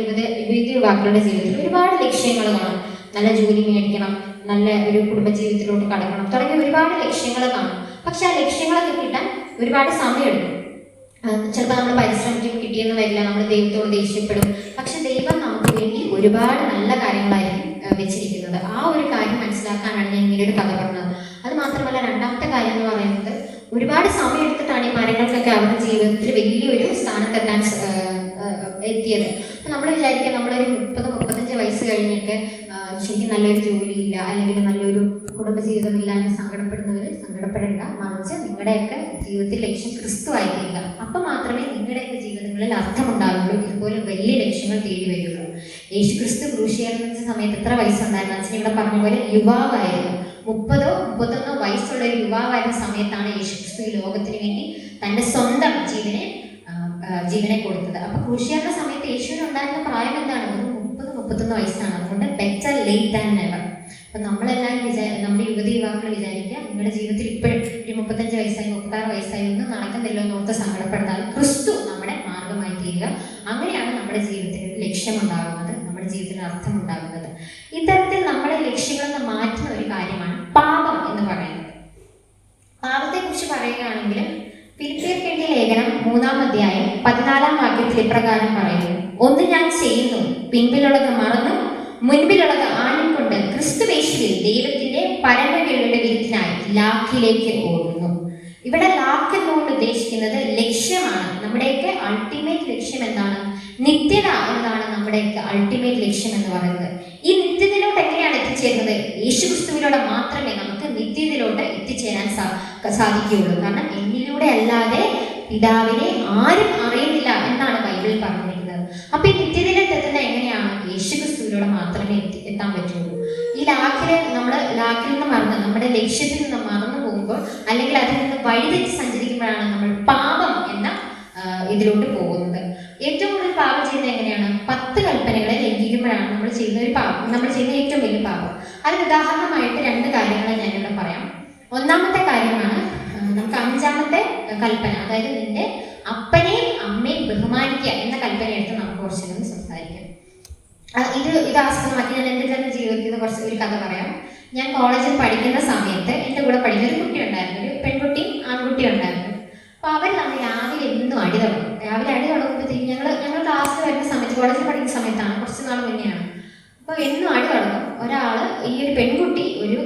വിവിധ യുവാക്കളുടെ ജീവിതത്തിൽ ഒരുപാട് ലക്ഷ്യങ്ങൾ കാണും. നല്ല ജോലി മേടിക്കണം, നല്ല ഒരു കുടുംബജീവിതത്തിലോട്ട് കടക്കണം, തുടങ്ങിയ ഒരുപാട് ലക്ഷ്യങ്ങൾ കാണും. പക്ഷെ ആ ലക്ഷ്യങ്ങളൊക്കെ കിട്ടാൻ ഒരുപാട് സമയമെടുക്കും. ചിലപ്പോൾ നമ്മൾ പരിശ്രമിക്കും, കിട്ടിയെന്ന് വരില്ല, നമ്മൾ ദൈവത്തോട് ദേഷ്യപ്പെടും. പക്ഷെ ദൈവം നമുക്ക് വേണ്ടി ഒരുപാട് നല്ല കാര്യങ്ങളായിരിക്കും വെച്ചിരിക്കുന്നത്. ആ ഒരു കാര്യം മനസ്സിലാക്കാനാണ് ഞാൻ ഇങ്ങനെ ഒരു കഥ പറഞ്ഞത്. അത് മാത്രമല്ല, രണ്ടാമത്തെ കാര്യം എന്ന് പറയുന്നത്, ഒരുപാട് സമയം എടുത്തിട്ടാണ് ഈ മരങ്ങൾക്കൊക്കെ അവരുടെ ജീവിതത്തിൽ വലിയൊരു സ്ഥാനത്തെത്താൻ എത്തിയത്. അപ്പം നമ്മൾ വിചാരിക്കുക, നമ്മളൊരു 30-35 വയസ്സ് കഴിഞ്ഞിട്ട് ശരിക്കും നല്ലൊരു ജോലിയില്ല, അല്ലെങ്കിൽ നല്ലൊരു കുടുംബജീവിതമില്ല എന്ന് സങ്കടപ്പെടുന്നവർ സങ്കടപ്പെടേണ്ട. മറിച്ച് നിങ്ങളുടെയൊക്കെ ജീവിതത്തിൽ ലക്ഷ്യം ക്രിസ്തു ആയിരിക്കുക. അപ്പം മാത്രമേ നിങ്ങളുടെയൊക്കെ ജീവിതങ്ങളിൽ അർത്ഥമുണ്ടാകുള്ളൂ, ഇതുപോലെ വലിയ ലക്ഷ്യങ്ങൾ തേടി വരുള്ളൂ. യേശു ക്രിസ്തു ക്രൂശിക്കപ്പെടുന്ന സമയത്ത് എത്ര വയസ്സുണ്ടായിരുന്നു? അച്ഛൻ ഇവിടെ പറഞ്ഞ പോലെ യുവാവായിരുന്നു. 30-31 വയസ്സുള്ള ഒരു യുവാവായിരുന്ന സമയത്താണ് യേശു ക്രിസ്തു ഈ ലോകത്തിന് വേണ്ടി തൻ്റെ സ്വന്തം ജീവനെ കൊടുത്തത്. അപ്പൊ ക്രൂശിക്കപ്പെടുന്ന സമയത്ത് യേശുവിന് ഉണ്ടായിരുന്ന പ്രായം എന്താണ്? 30-31 വയസ്സാണ്. അതുകൊണ്ട് ബെറ്റർ ലേറ്റ് ദാൻ നെവർ. അപ്പൊ നമ്മളെല്ലാം നമ്മുടെ യുവാക്കൾ വിചാരിക്കുക, നിങ്ങളുടെ ജീവിതത്തിൽ ഇപ്പോഴും ഒരു 35 വയസ്സായി 36 വയസ്സായി ഒന്നും നടക്കുന്നില്ലോ എന്നോർത്ത് സങ്കടപ്പെടുത്താതെ ക്രിസ്തു നമ്മുടെ മാർഗമായി തീരുക. അങ്ങനെയാണ് നമ്മുടെ ജീവിതത്തിൽ ഒരു ലക്ഷ്യമുണ്ടാകുന്നത്, നമ്മുടെ ജീവിതത്തിൽ അർത്ഥമുണ്ടാകുന്നത്. ഇത്തരത്തിൽ നമ്മുടെ ലക്ഷ്യങ്ങളിൽ മാറ്റുന്ന ഒരു കാര്യമാണ് പാപം എന്ന് പറയുന്നത്. പാപത്തെ കുറിച്ച് പറയുകയാണെങ്കിൽ, ഫിലിപ്പിയർക്ക് എഴുതിയ ലേഖനം 3-ാം അധ്യായം 14-ാം വാക്യത്തിൽ ഇപ്രകാരം പറയുന്നു: ഒന്ന് ഞാൻ ചെയ്യുന്നു, പിൻപിലുള്ളത് മറന്നു മുൻപിലുള്ളത് ആണിക്കൊണ്ട് ക്രിസ്തുവേശുവിൽ ദൈവത്തിന്റെ പരമകൃപയുടെ വിരുദ്ധനായി ലാക്കിലേക്ക് ഓടുന്നു. ഇവിടെ ലാക്ക് എന്നുകൊണ്ട് ഉദ്ദേശിക്കുന്നത് ലക്ഷ്യമാണ്. നമ്മുടെയൊക്കെ അൾട്ടിമേറ്റ് ലക്ഷ്യം എന്താണ്? നിത്യത എന്നതാണ് നമ്മുടെയൊക്കെ അൾട്ടിമേറ്റ് ലക്ഷ്യം എന്ന് പറയുന്നത്. ഈ നിത്യതയിലോട്ട് എങ്ങനെയാണ് എത്തിച്ചേരുന്നത്? യേശുക്രിസ്തുവിലൂടെ മാത്രമേ നമുക്ക് നിത്യതയിലോട്ട് എത്തിച്ചേരാൻ സാധിക്കുകയുള്ളൂ. കാരണം എന്നിലൂടെ അല്ലാതെ പിതാവിനെ ആരും അറിയുന്നില്ല എന്നാണ് ബൈബിളിൽ പറഞ്ഞിരിക്കുന്നത്. അപ്പൊ ഈ നിത്യതയിലേക്ക് എത്തുന്നത് എങ്ങനെയാണ്? യേശുക്രിസ്തുവിലൂടെ മാത്രമേ എത്താൻ പറ്റുള്ളൂ. ഈ ലാക്കിൽ നിന്ന് മറന്ന്, നമ്മുടെ ലക്ഷ്യത്തിൽ നിന്ന് മറന്നു പോകുമ്പോൾ, അല്ലെങ്കിൽ അതിൽ നിന്ന് വഴിതെറ്റി സഞ്ചരിക്കുമ്പോഴാണ് നമ്മൾ പാപം എന്ന ഇതിലോട്ട് പോകുന്നത്. ഏറ്റവും കൂടുതൽ പാപം ചെയ്യുന്നത് എങ്ങനെയാണ്? 10 കൽപ്പനകളെ ലംഘിക്കുമ്പോഴാണ് നമ്മൾ ചെയ്യുന്ന ഏറ്റവും വലിയ പാപം. അതിന് ഉദാഹരണമായിട്ട് 2 കാര്യങ്ങൾ ഞാനിവിടെ പറയാം. ഒന്നാമത്തെ കാര്യമാണ്, നമുക്ക് 5-ാമത്തെ കൽപ്പന, അതായത് നിന്റെ അപ്പനെയും അമ്മയും ബഹുമാനിക്കുക എന്ന കൽപ്പന എടുത്ത് നമുക്ക് കുറച്ചൊന്ന് സംസാരിക്കാം. ഇത് ആസ്പദമാക്കി ഞാൻ എൻ്റെ തന്നെ ജീവിതത്തിൽ കുറച്ച് ഒരു കഥ പറയാം. ഞാൻ കോളേജിൽ പഠിക്കുന്ന സമയത്ത് എൻ്റെ കൂടെ പഠിക്കുന്ന ഒരു കുട്ടി ഉണ്ടായിരുന്നു, ഒരു പെൺകുട്ടിയും ആൺകുട്ടിയും ഉണ്ടായിരുന്നു. അപ്പോൾ അവർ നമ്മൾ രാവിലെ എന്നും അടി തുടങ്ങും. രാവിലെ അടി തുടങ്ങുമ്പോഴത്തേക്കും ഞങ്ങൾ ക്ലാസ്സിൽ വരുന്ന സമയത്ത്, കോളേജിൽ പഠിക്കുന്ന സമയത്താണ്, കുറച്ച് നാൾ മുന്നെയാണ്. അപ്പോൾ എന്നും അടി തുടങ്ങും. ഈ ഒരു പെൺകുട്ടി ഒരു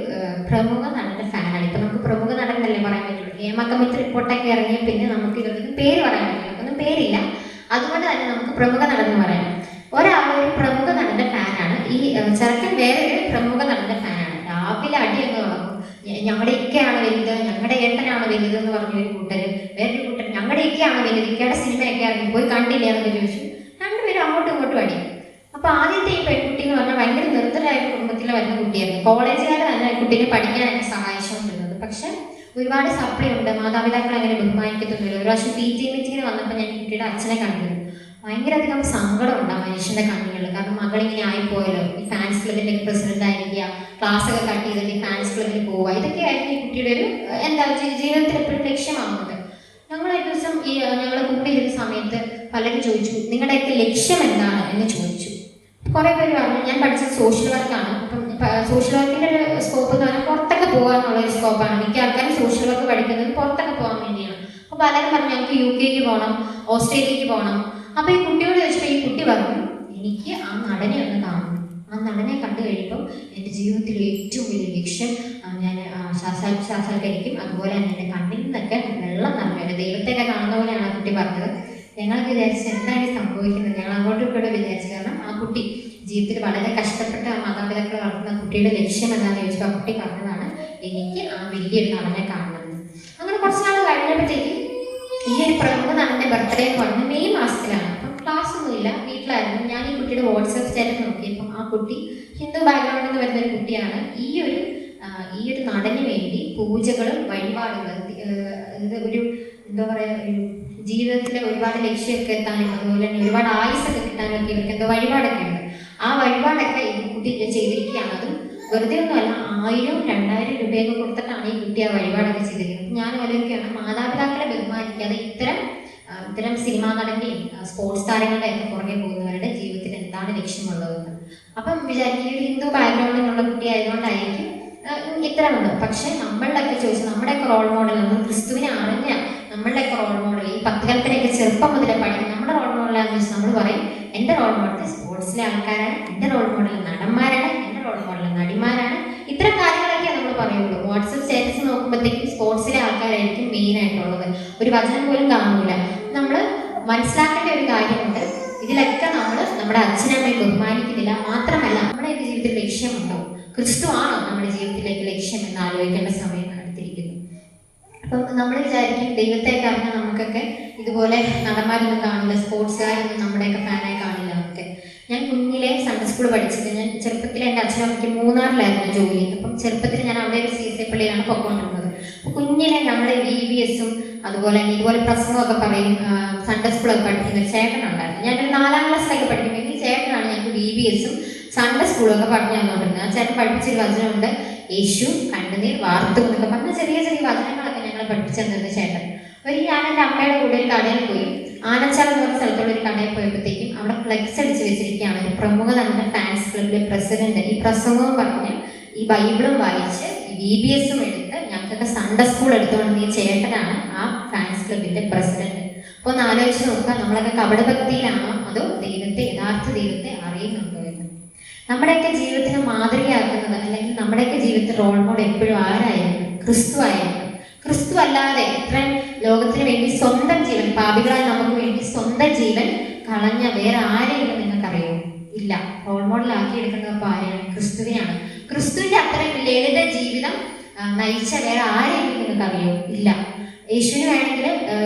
പ്രമുഖ നടന്റെ ഫാനാണ്. ഇപ്പൊ നമുക്ക് പ്രമുഖ നടൻ എന്നല്ലേ പറയാൻ പറ്റുള്ളൂ. ഹേമകമ്മിറ്റി റിപ്പോർട്ടൊക്കെ ഇറങ്ങിയ പിന്നെ നമുക്ക് ഇവർക്ക് പേര് പറയാൻ പറ്റില്ല, ഒന്നും പേരില്ല. അതുകൊണ്ട് തന്നെ നമുക്ക് പ്രമുഖ നടൻ എന്ന് പറയാം. ഒരു പ്രമുഖ നടന്റെ ഫാനാണ്. ഈ ചെറുക്കൻ വേറൊരു പ്രമുഖ നടന്റെ ഫാനാണ്. രാവിലെ അടി എന്ന് തുടങ്ങും. ഞങ്ങളുടെ ഇക്കയാണ് വലുത്, ഞങ്ങളുടെ ഏട്ടനാണ് വലുത് എന്ന് പറഞ്ഞ ഒരു കൂട്ടര്, വേറൊരു കൂട്ടർ ഞങ്ങളുടെ ഇക്കയാണ് വലുത്, ഇക്കയുടെ സിനിമയൊക്കെ ഇറങ്ങി പോയി കണ്ടില്ല എന്നൊക്കെ ചോദിച്ചു. രണ്ടുപേരും അങ്ങോട്ടും ഇങ്ങോട്ടും അടി. അപ്പൊ ആദ്യത്തെ ഈ പെൺകുട്ടി എന്ന് പറഞ്ഞാൽ ഭയങ്കര നിർത്തലായ കുടുംബത്തിൽ വരുന്ന കുട്ടിയായിരുന്നു. കോളേജുകാർ തന്നെ കുട്ടീനെ പഠിക്കാനായിട്ട് സഹായിച്ചുകൊണ്ടിരുന്നത്. പക്ഷെ ഒരുപാട് സപ്ലൈ ഉണ്ട്, മാതാപിതാക്കൾ അങ്ങനെ ബഹുമാനിക്കത്തൊന്നുമില്ല. ഒരു പ്രാവശ്യം PTA മീറ്റിങ്ങിന് വന്നപ്പോൾ ഞാൻ കുട്ടിയുടെ അച്ഛനെ കണ്ടിരുന്നു. ഭയങ്കര അധികം സങ്കടം ഉണ്ട് ആ മനുഷ്യന്റെ കണ്ണുകളിൽ. കാരണം മകളിങ്ങനെ ആയിപ്പോയല്ലോ, ഈ ഫാൻസ് ക്ലബിന്റെ പ്രസിഡന്റ് ആയിരിക്കുക, ക്ലാസ്സൊക്കെ കട്ട് ചെയ്തിട്ട് ഈ ഫാൻസ് ക്ലബിൽ പോവുക, ഇതൊക്കെയായിരുന്നു ഈ കുട്ടിയുടെ ഒരു ജീവിതത്തിൽ എപ്പോഴും ലക്ഷ്യമാവുന്നത്. ഞങ്ങൾ ഒരു ദിവസം ഞങ്ങൾ കൂടെ ഇരുന്ന സമയത്ത് പലരും ചോദിച്ചു, നിങ്ങളുടെയൊക്കെ ലക്ഷ്യം എന്താണ് എന്ന് ചോദിച്ചു. കുറെ പേര് പറഞ്ഞു, ഞാൻ പഠിച്ചത് സോഷ്യൽ വർക്കാണ്. അപ്പം സോഷ്യൽ വർക്കിന്റെ ഒരു സ്കോപ്പ് എന്ന് പറഞ്ഞാൽ പുറത്തൊക്കെ പോകാനുള്ള ഒരു സ്കോപ്പാണ്. മിക്ക ആൾക്കാരും സോഷ്യൽ വർക്ക് പഠിക്കുന്നത് പുറത്തൊക്കെ പോകാൻ വേണ്ടിയാണ്. അപ്പോൾ പലരും പറഞ്ഞു, ഞങ്ങൾക്ക് UK പോകണം, ഓസ്ട്രേലിയക്ക് പോകണം. അപ്പൊ ഈ കുട്ടിയോട് ചോദിച്ചപ്പോൾ ഈ കുട്ടി പറഞ്ഞു, എനിക്ക് ആ നടനെ ഒന്ന് കാണണം. ആ നടനെ കണ്ടു കഴിയുമ്പോൾ എൻ്റെ ജീവിതത്തിലെ ഏറ്റവും വലിയ ലക്ഷ്യം ഞാൻ സാക്ഷാത്കരിക്കും. അതുപോലെ തന്നെ എൻ്റെ കണ്ണിൽ നിന്നൊക്കെ വെള്ളം നിറഞ്ഞു, ദൈവത്തെയൊക്കെ കാണുന്ന പോലെയാണ് ആ കുട്ടി പറഞ്ഞത്. ഞങ്ങൾക്ക് വിചാരിച്ച് എന്താണ് സംഭവിക്കുന്നത്, ഞങ്ങൾ അങ്ങോട്ടും ഇങ്ങോട്ടും വിചാരിച്ചു. കാരണം ആ കുട്ടി ജീവിതത്തിൽ വളരെ കഷ്ടപ്പെട്ട മാതാപിതാക്കൾ വളർത്തുന്ന കുട്ടിയുടെ ലക്ഷ്യം എന്താണെന്ന് ചോദിച്ചപ്പോൾ ആ കുട്ടി പറഞ്ഞതാണ്, എനിക്ക് ആ വലിയൊരു നടനെ കാണണം. അങ്ങനെ കുറച്ച് നാൾ കഴിഞ്ഞപ്പോഴത്തേക്ക് ഈ ഒരു പ്രമുഖ നടന്റെ ബർത്ത്ഡേ എന്ന് പറഞ്ഞാൽ മെയ് മാസത്തിലാണ്. അപ്പം ക്ലാസ് ഒന്നുമില്ല, വീട്ടിലായിരുന്നു. ഞാൻ ഈ കുട്ടിയുടെ വാട്സാപ്പ് സ്റ്റാറ്റസ് നോക്കിയപ്പം ആ കുട്ടി ഹിന്ദു ബാക്ക്ഗ്രൗണ്ടിൽ നിന്ന് വരുന്ന ഒരു കുട്ടിയാണ്. ഈ ഒരു നടന് വേണ്ടി പൂജകളും വഴിപാടുകളും, ഒരു എന്താ പറയുക, ഒരു ജീവിതത്തിലെ ഒരുപാട് ലക്ഷ്യമൊക്കെ എത്താനും അതുപോലെ തന്നെ ഒരുപാട് ആയുസ്സൊക്കെ കിട്ടാനും ഒക്കെ ഇവർക്ക് എന്തോ വഴിപാടൊക്കെ ഉണ്ട്. ആ വഴിപാടൊക്കെ ഈ കുട്ടി ചെയ്തിരിക്കുകയാണ്. വെറുതെ ഒന്നുമല്ല, 1000-2000 രൂപയൊക്കെ കൊടുത്തിട്ടാണ് ഈ കുട്ടി ആ വഴിപാടൊക്കെ ചെയ്തിരിക്കുന്നത്. ഞാൻ ആലോചിക്കുകയാണ്, മാതാപിതാക്കളെ ബഹുമാനിക്കാതെ ഇത്തരം സിനിമാ നടന്റെയും സ്പോർട്സ് താരങ്ങളുടെ ഒക്കെ പുറകെ പോകുന്നവരുടെ ജീവിതത്തിൽ എന്താണ് ലക്ഷ്യമുള്ളതെന്ന്. അപ്പം വിചാരിക്കും ഒരു ഹിന്ദു ബാക്ക്ഗ്രൗണ്ടിൽ നിന്നുള്ള കുട്ടി ആയതുകൊണ്ടായിരിക്കും ഇത്തരമുണ്ട്. പക്ഷെ നമ്മളുടെയൊക്കെ ചോദിച്ചാൽ നമ്മുടെയൊക്കെ റോൾ മോഡൽ, നമ്മൾ ക്രിസ്തുവിനെ അറിഞ്ഞ നമ്മളുടെയൊക്കെ റോൾ മോഡൽ, ഈ 10 കൽപ്പനയൊക്കെ ചെറുപ്പം മുതലേ പഠിക്കും നമ്മുടെ റോൾ മോഡലാണെന്ന് വെച്ചാൽ നമ്മൾ പറയും എൻ്റെ റോൾ മോഡൽ സ്പോർട്സിലെ ആൾക്കാരാണ്, എൻ്റെ റോൾ മോഡൽ നടന്മാരാണ്, എൻ്റെ റോൾ മോഡൽ നടിമാരാണ്. ഇത്തരം കാര്യങ്ങളൊക്കെ നമ്മൾ പറയുള്ളൂ. വാട്സപ്പ് സ്റ്റാറ്റസ് നോക്കുമ്പോഴത്തേക്കും സ്പോർട്സിലെ ആൾക്കാരായിരിക്കും മെയിൻ ആയിട്ടുള്ളത്. ഒരു വചനം പോലും കാണൂല. നമ്മൾ മനസ്സിലാക്കേണ്ട ഒരു കാര്യമുണ്ട്, ഇതിലൊക്കെ നമ്മൾ നമ്മുടെ അച്ഛനമ്മയെ ബഹുമാനിക്കുന്നില്ല. മാത്രമല്ല, നമ്മുടെ ജീവിതത്തിൽ ലക്ഷ്യമുണ്ടോ, ക്രിസ്തു ആണോ നമ്മുടെ ജീവിതത്തിലേക്ക് ലക്ഷ്യം എന്ന് ആലോചിക്കേണ്ട സമയം അടുത്തിരിക്കുന്നു. അപ്പം നമ്മൾ വിചാരിക്കും ദൈവത്തെയൊക്കെ അറിഞ്ഞാൽ നമുക്കൊക്കെ ഇതുപോലെ നടന്മാരൊന്നും കാണില്ല, സ്പോർട്സുകാരൊന്നും നമ്മുടെയൊക്കെ ഫാനായി കാണില്ല എന്നൊക്കെ. ഞാൻ കുഞ്ഞിലെ സൺഡേ സ്കൂൾ പഠിച്ചത്, ഞാൻ ചെറുപ്പത്തിൽ എൻ്റെ അച്ഛനമ്മയ്ക്ക് മൂന്നാറിലായിരുന്നു ജോലി. അപ്പം ചെറുപ്പത്തിൽ ഞാൻ അവിടെ ഒരു CSI പള്ളിയിലാണ് പൊയ്ക്കൊണ്ടിരുന്നത്. അപ്പോൾ കുഞ്ഞിലെ നമ്മൾ VBS-ഉം അതുപോലെ തന്നെ ഇതുപോലെ പ്രസംഗമൊക്കെ പറയും, സൺഡേ സ്കൂളൊക്കെ പഠിക്കുന്ന ഒരു ചേട്ടനുണ്ടായിരുന്നു. ഞാനൊരു 4ാം ക്ലാസ്സിലൊക്കെ പഠിക്കുമ്പോൾ ഈ ചേട്ടനാണ് ഞങ്ങൾക്ക് VBS-ഉം സൺഡേ സ്കൂളൊക്കെ പറഞ്ഞു തന്നുകൊണ്ടിരുന്നത്. ആ ചേട്ടൻ പഠിപ്പിച്ചൊരു വചനമുണ്ട്, യേശു കണ്ണുനീർ വാർത്തു എന്നൊക്കെ പറഞ്ഞ ചെറിയ ചെറിയ വചനങ്ങളൊക്കെ ഞങ്ങളെ പഠിപ്പിച്ചു തന്നിരുന്ന ചേട്ടൻ. ഞാൻ എൻ്റെ അമ്മയുടെ കൂടെ ഒരു കടയിൽ പോയി, ആനച്ചാൽ എന്ന് പറഞ്ഞ സ്ഥലത്തുള്ള ഒരു കടയിൽ പോയപ്പോഴത്തേക്കും അവിടെ ഫ്ലെക്സ് അടിച്ച് വെച്ചിരിക്കുകയാണ് ഒരു പ്രമുഖ നമ്മുടെ ഫാൻസ് ക്ലബിലെ പ്രസിഡന്റ്. ഈ പ്രസംഗവും പറഞ്ഞ് ഈ ബൈബിളും വായിച്ച് VBS-ഉം എടുത്ത് ഞങ്ങൾക്കൊക്കെ സൺഡേ സ്കൂൾ എടുത്തുകൊണ്ട് ഈ ചേട്ടനാണ് ആ ഫാൻസ് ക്ലബിന്റെ പ്രസിഡന്റ്. അപ്പോൾ ഒന്ന് ആലോചിച്ച് നോക്കുക, നമ്മളൊക്കെ കപടഭക്തിയിലാണോ അതോ യഥാർത്ഥ ദൈവത്തെ അറിയുന്നുണ്ടോ എന്ന്. നമ്മുടെയൊക്കെ ജീവിതത്തിന് മാതൃകയാക്കുന്നത് അല്ലെങ്കിൽ നമ്മുടെയൊക്കെ ജീവിതത്തിൽ റോൾ മോഡൽ എപ്പോഴും ആരായിരുന്നു? ക്രിസ്തു ആയിരുന്നു. ക്രിസ്തു അല്ലാതെ ഇത്രയും ലോകത്തിന് വേണ്ടി സ്വന്തം ജീവൻ, പാപികളായി നമുക്ക് വേണ്ടി സ്വന്തം ജീവൻ കളഞ്ഞ വേറെ ആരെങ്കിലും നിങ്ങൾക്കറിയോ? ഇല്ല. റോൾ മോഡൽ ആക്കിയെടുക്കുന്നത് അപ്പോൾ ആരെയാണ്? ക്രിസ്തുവിനെയാണ്. ക്രിസ്തുവിന്റെ അത്രയും ലളിത ജീവിതം നയിച്ച വേറെ ആരെങ്കിലും നിങ്ങൾക്കറിയോ? ഇല്ല. യേശുവിന് വേണമെങ്കിൽ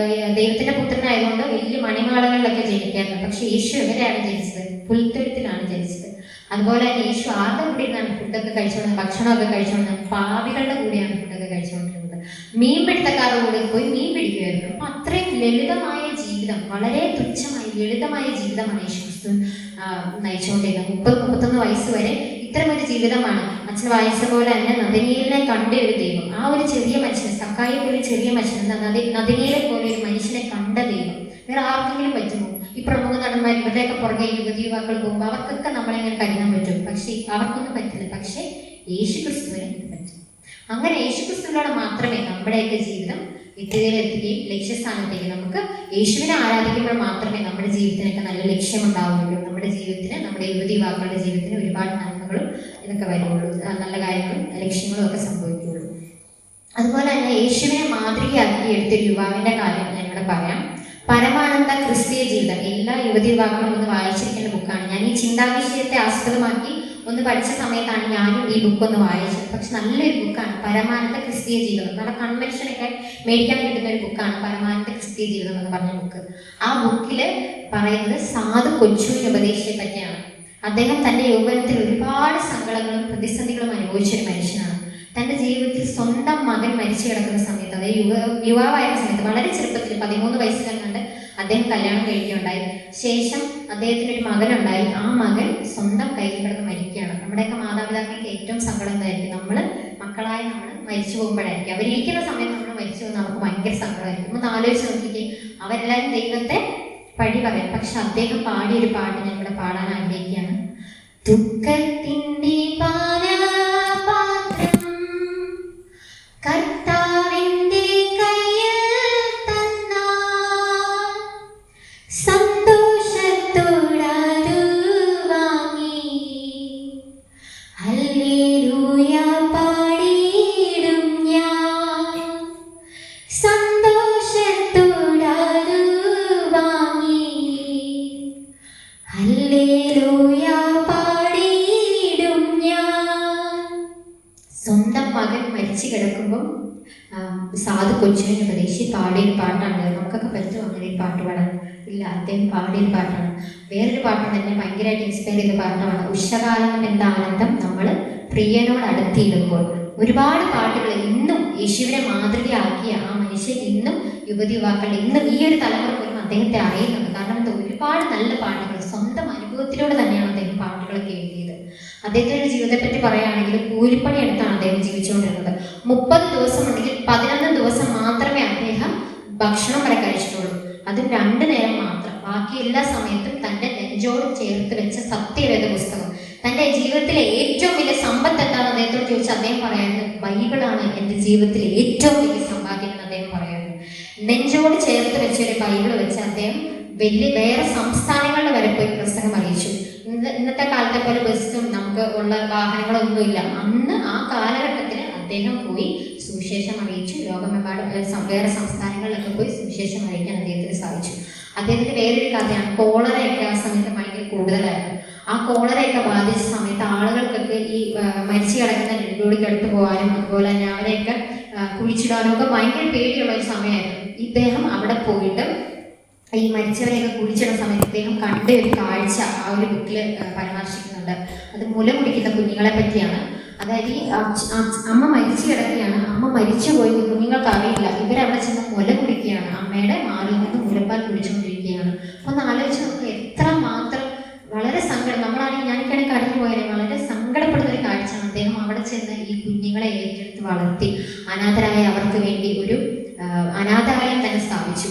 ദൈവത്തിന്റെ പുത്രനായതുകൊണ്ട് വലിയ മണിമാളകളിലൊക്കെ ജനിക്കായിരുന്നു. പക്ഷെ യേശു എവിടെയാണ് ജനിച്ചത്? പുൽത്തൊഴുത്തിലാണ് ജനിച്ചത്. അതുപോലെ തന്നെ യേശു ആരുടെ കൂടെ ഇരുന്നാണ് ഫുഡൊക്കെ കഴിച്ചുകൊണ്ടിരുന്നത്, ഭക്ഷണമൊക്കെ കഴിച്ചുകൊണ്ടിരുന്നത്? പാപികളുടെ കൂടെയാണ് ഫുഡൊക്കെ കഴിച്ചുകൊണ്ടിരുന്നത്. മീൻപിടുത്തക്കാരുടെ കൂടെ പോയി മീൻ പിടിക്കുമായിരുന്നു. അപ്പൊ അത്രയും ലളിതമായ ജീവിതം, വളരെ തുച്ഛമായ ലളിതമായ ജീവിതമാണ് യേശു ക്രിസ്തു നയിച്ചുകൊണ്ടിരുന്നത്. 30-31 വയസ്സ് വരെ ഇത്തരമൊരു ജീവിതമാണ്. അച്ഛൻ വായിച്ച പോലെ തന്നെ നദനീലിനെ കണ്ട ഒരു ദൈവം, ആ ഒരു ചെറിയ മനുഷ്യനെ, സക്കായെ പോലെ ചെറിയ മനുഷ്യൻ, നദനീലെ പോലെ ഒരു മനുഷ്യനെ കണ്ട ദൈവം വേറെ ആർക്കെങ്കിലും പറ്റുമോ? ഈ പ്രമുഖ നടന്മാർ ഇവരുടെയൊക്കെ പുറകെ യുവതിയുവാക്കൾ പോകുമ്പോൾ അവർക്കൊക്കെ നമ്മളെങ്ങനെ കരുതാൻ പറ്റും? പക്ഷെ അവർക്കൊന്നും പറ്റില്ല. പക്ഷെ യേശു ക്രിസ്തുവിനെ പറ്റും. അങ്ങനെ യേശു ക്രിസ്തുവിനോട് മാത്രമേ നമ്മുടെയൊക്കെ ജീവിതം വിദ്യയിലെത്തുകയും ലക്ഷ്യസ്ഥാനത്തേക്ക് നമുക്ക് യേശുവിനെ ആരാധിക്കുമ്പോൾ മാത്രമേ നമ്മുടെ ജീവിതത്തിനൊക്കെ നല്ല ലക്ഷ്യമുണ്ടാവുകയുള്ളൂ. നമ്മുടെ ജീവിതത്തിന്, നമ്മുടെ യുവതിയുവാക്കളുടെ ജീവിതത്തിന് ഒരുപാട് നന്മകളും ഇതൊക്കെ വരുള്ളൂ, നല്ല കാര്യങ്ങളും ലക്ഷ്യങ്ങളും ഒക്കെ സംഭവിക്കുകയുള്ളൂ. അതുപോലെ തന്നെ യേശുവിനെ മാതൃകയാക്കി എടുത്തൊരു യുവാവിന്റെ കാര്യം ഞാനിവിടെ പറയാം. പരമാനന്ദ ക്രിസ്തീയ ജീവിതം. എല്ലാ യുവതിയുവാക്കളും ഒന്ന് വായിച്ചിരിക്കേണ്ട ബുക്കാണ്. ഞാൻ ഈ ചിന്താവിഷയത്തെ ആസ്പദമാക്കി ഒന്ന് പഠിച്ച സമയത്താണ് ഞാനും ഈ ബുക്ക് ഒന്ന് വായിച്ചത്. പക്ഷെ നല്ലൊരു ബുക്കാണ് പരമാനന്ദ ക്രിസ്തീയ ജീവിതം. നമ്മുടെ കൺവെൻഷനൊക്കെ മേടിക്കാൻ കിട്ടുന്ന ഒരു ബുക്കാണ് പരമാനന്ദ ക്രിസ്തീയ ജീവിതം എന്ന് പറഞ്ഞ ബുക്ക്. ആ ബുക്കിൽ പറയുന്നത് സാധു കൊച്ചുവിന്റെ ഉപദേശത്തെ പറ്റിയാണ്. അദ്ദേഹം തന്റെ യൗവനത്തിൽ ഒരുപാട് സങ്കടങ്ങളും പ്രതിസന്ധികളും അനുഭവിച്ചൊരു മനുഷ്യനാണ്. തന്റെ ജീവിതത്തിൽ സ്വന്തം മകൻ മരിച്ചു കിടക്കുന്ന സമയത്ത്, അതായത് യുവാവായിരുന്ന സമയത്ത്, വളരെ ചെറുപ്പത്തിൽ 13 വയസ്സിലെങ്ങാണ്ട് അദ്ദേഹം കല്യാണം കഴിക്കുകയുണ്ടായി. ശേഷം അദ്ദേഹത്തിന് ഒരു മകനുണ്ടായി. ആ മകൻ സ്വന്തം കയ്യിൽ കിടന്ന് മരിക്കുകയാണ്. നമ്മുടെയൊക്കെ മാതാപിതാക്കൾക്ക് ഏറ്റവും സങ്കടം എന്തായിരിക്കും? മക്കളായി നമ്മൾ മരിച്ചു പോകുമ്പോഴായിരിക്കും. അവരിരിക്കുന്ന സമയത്ത് നമ്മൾ മരിച്ചു പോകുന്ന അവർക്ക് ഭയങ്കര സങ്കടമായിരിക്കും. ഒന്ന് ആലോചിച്ച് നോക്കിക്കേ, അവരെല്ലാവരും ദൈവത്തെ പഴി പറയാം. പക്ഷെ അദ്ദേഹം പാടിയൊരു പാട്ട് ഞാൻ ഇവിടെ പാടാൻ ആഗ്രഹിക്കുകയാണ്. ദുഃഖത്തിൻ്റെ പാനപാത്രം കർത്താവിൻ്റെ കയ്യിൽ തന്നാൽ സന്തോഷത്തോടതു വാങ്ങി ഹല്ലേലൂയ പാടിയിടും ഞാൻ. സന്തോഷത്തോടതു വാങ്ങി ഹല്ലേലൂയ പാടിയിടും ഞാൻ. സ്വന്തം മകൻ മരിച്ചു കിടക്കുമ്പോൾ സാധു കൊച്ചുവിനെ ഉപദേശി പാടിയൊരു പാട്ടാണ്. നമുക്കൊക്കെ പറ്റുമോ അങ്ങനെ ഈ പാട്ട് പാടാൻ? ഇല്ല. അദ്ദേഹം പാടിയൊരു പാട്ടാണ്. വേറൊരു പാട്ടാണ് എന്നെ ഭയങ്കരമായിട്ട് ഇൻസ്പയർ ചെയ്ത പാട്ടാണ് ഉഷകാലം എന്ന ആനന്ദം നമ്മൾ പ്രിയനോട് അടുത്തിടുമ്പോൾ. ഒരുപാട് പാട്ടുകൾ ഇന്നും യേശുവിനെ മാതൃകയാക്കിയ ആ മനുഷ്യൻ ഇന്നും യുവതിയുവാക്കൾ ഇന്നും ഈ ഒരു തലമുറ പോലും അദ്ദേഹത്തെ അറിയുന്നുണ്ട്. കാരണം എന്താ, ഒരുപാട് നല്ല പാട്ടുകൾ സ്വന്തം അനുഭവത്തിലൂടെ തന്നെയാണ് അദ്ദേഹം പാട്ടുകളൊക്കെ എഴുതിയത്. അദ്ദേഹത്തിന്റെ ജീവിതത്തെ പറ്റി പറയുകയാണെങ്കിൽ കൂലിപ്പണി എടുത്താണ് അദ്ദേഹം ജീവിച്ചുകൊണ്ടിരുന്നത്. 30 ദിവസം ഉണ്ടെങ്കിൽ 11 ദിവസം മാത്രമേ അദ്ദേഹം ഭക്ഷണം വരെ കഴിച്ചിട്ടുള്ളൂ. അതും 2 നേരം മാത്രം. ബാക്കി എല്ലാ സമയത്തും തന്റെ നെഞ്ചോട് ചേർത്ത് വെച്ച സത്യവേദ പുസ്തകം, തന്റെ ജീവിതത്തിലെ ഏറ്റവും വലിയ സമ്പത്ത് എന്താണെന്ന് അദ്ദേഹത്തോട് ചോദിച്ചാൽ അദ്ദേഹം പറയുന്നത് ബൈബിളാണ് എൻ്റെ ജീവിതത്തിലെ ഏറ്റവും വലിയ സമ്പാദ്യം എന്ന് അദ്ദേഹം പറയുന്നു. നെഞ്ചോട് ചേർത്ത് വെച്ച ഒരു ബൈബിൾ വെച്ച് അദ്ദേഹം വേറെ സംസ്ഥാനങ്ങളിൽ വരെ പോയി പ്രസംഗം അറിയിച്ചു. ഇന്നത്തെ കാലത്തെ പോലെ ബസ്സും നമുക്ക് ഉള്ള വാഹനങ്ങളൊന്നുമില്ല. അന്ന് ആ കാലഘട്ടത്തിൽ അദ്ദേഹം പോയി സുവിശേഷം അറിയിച്ചു. ലോകമെമ്പാടും വേറെ സംസ്ഥാനങ്ങളിലൊക്കെ പോയി സുവിശേഷം അറിയിക്കാൻ അദ്ദേഹത്തിന് സാധിച്ചു. അദ്ദേഹത്തിന്റെ വേറൊരു കഥയാണ്, കോളറയൊക്കെ ആ സമയത്ത് ഭയങ്കര കൂടുതലായിരുന്നു. ആ കോളറയൊക്കെ ബാധിച്ച സമയത്ത് ആളുകൾക്കൊക്കെ ഈ മരിച്ചു കിടക്കുന്ന ഡെഡ് എടുത്തു പോകാനും അതുപോലെ തന്നെ അവരെയൊക്കെ കുഴിച്ചിടാനും ഒക്കെ ഭയങ്കര പേടിയുള്ള ഒരു സമയമായിരുന്നു. ഇദ്ദേഹം അവിടെ പോയിട്ട് ഈ മരിച്ചവരെയൊക്കെ കുഴിച്ചിടുന്ന സമയത്ത് ഇദ്ദേഹം കണ്ട ഒരു കാഴ്ച ആ ഒരു ബുക്കിൽ പരാമർശിക്കുന്നുണ്ട്. അത് മുല കുടിക്കുന്ന കുഞ്ഞുങ്ങളെ പറ്റിയാണ്. അതായത് ഈ അമ്മ മരിച്ചു കിടക്കുകയാണ്, അമ്മ മരിച്ചു പോയി, കുഞ്ഞുങ്ങൾക്ക് അറിയില്ല. ഇവരവിടെ ചെന്ന് മുല കുടിക്കുകയാണ്, അമ്മയുടെ മാറിൽ നിന്ന് മുലപ്പാൽ കുടിച്ചുകൊണ്ടിരിക്കുകയാണ്. അപ്പോൾ ഒന്ന് ആലോചിച്ച് നമുക്ക് എത്ര മാത്രം വളരെ സങ്കടം, നമ്മളാണെങ്കിൽ ഞാനിക്കാണെങ്കിൽ കടന്നു പോയാലും വളരെ സങ്കടപ്പെടുന്ന ഒരു കാഴ്ചയാണ്. അദ്ദേഹം അവിടെ ചെന്ന് ഈ കുഞ്ഞുങ്ങളെ ഏറ്റെടുത്ത് വളർത്തി അനാഥരായ അവർക്ക് വേണ്ടി ഒരു അനാഥാലയം തന്നെ സ്ഥാപിച്ചു.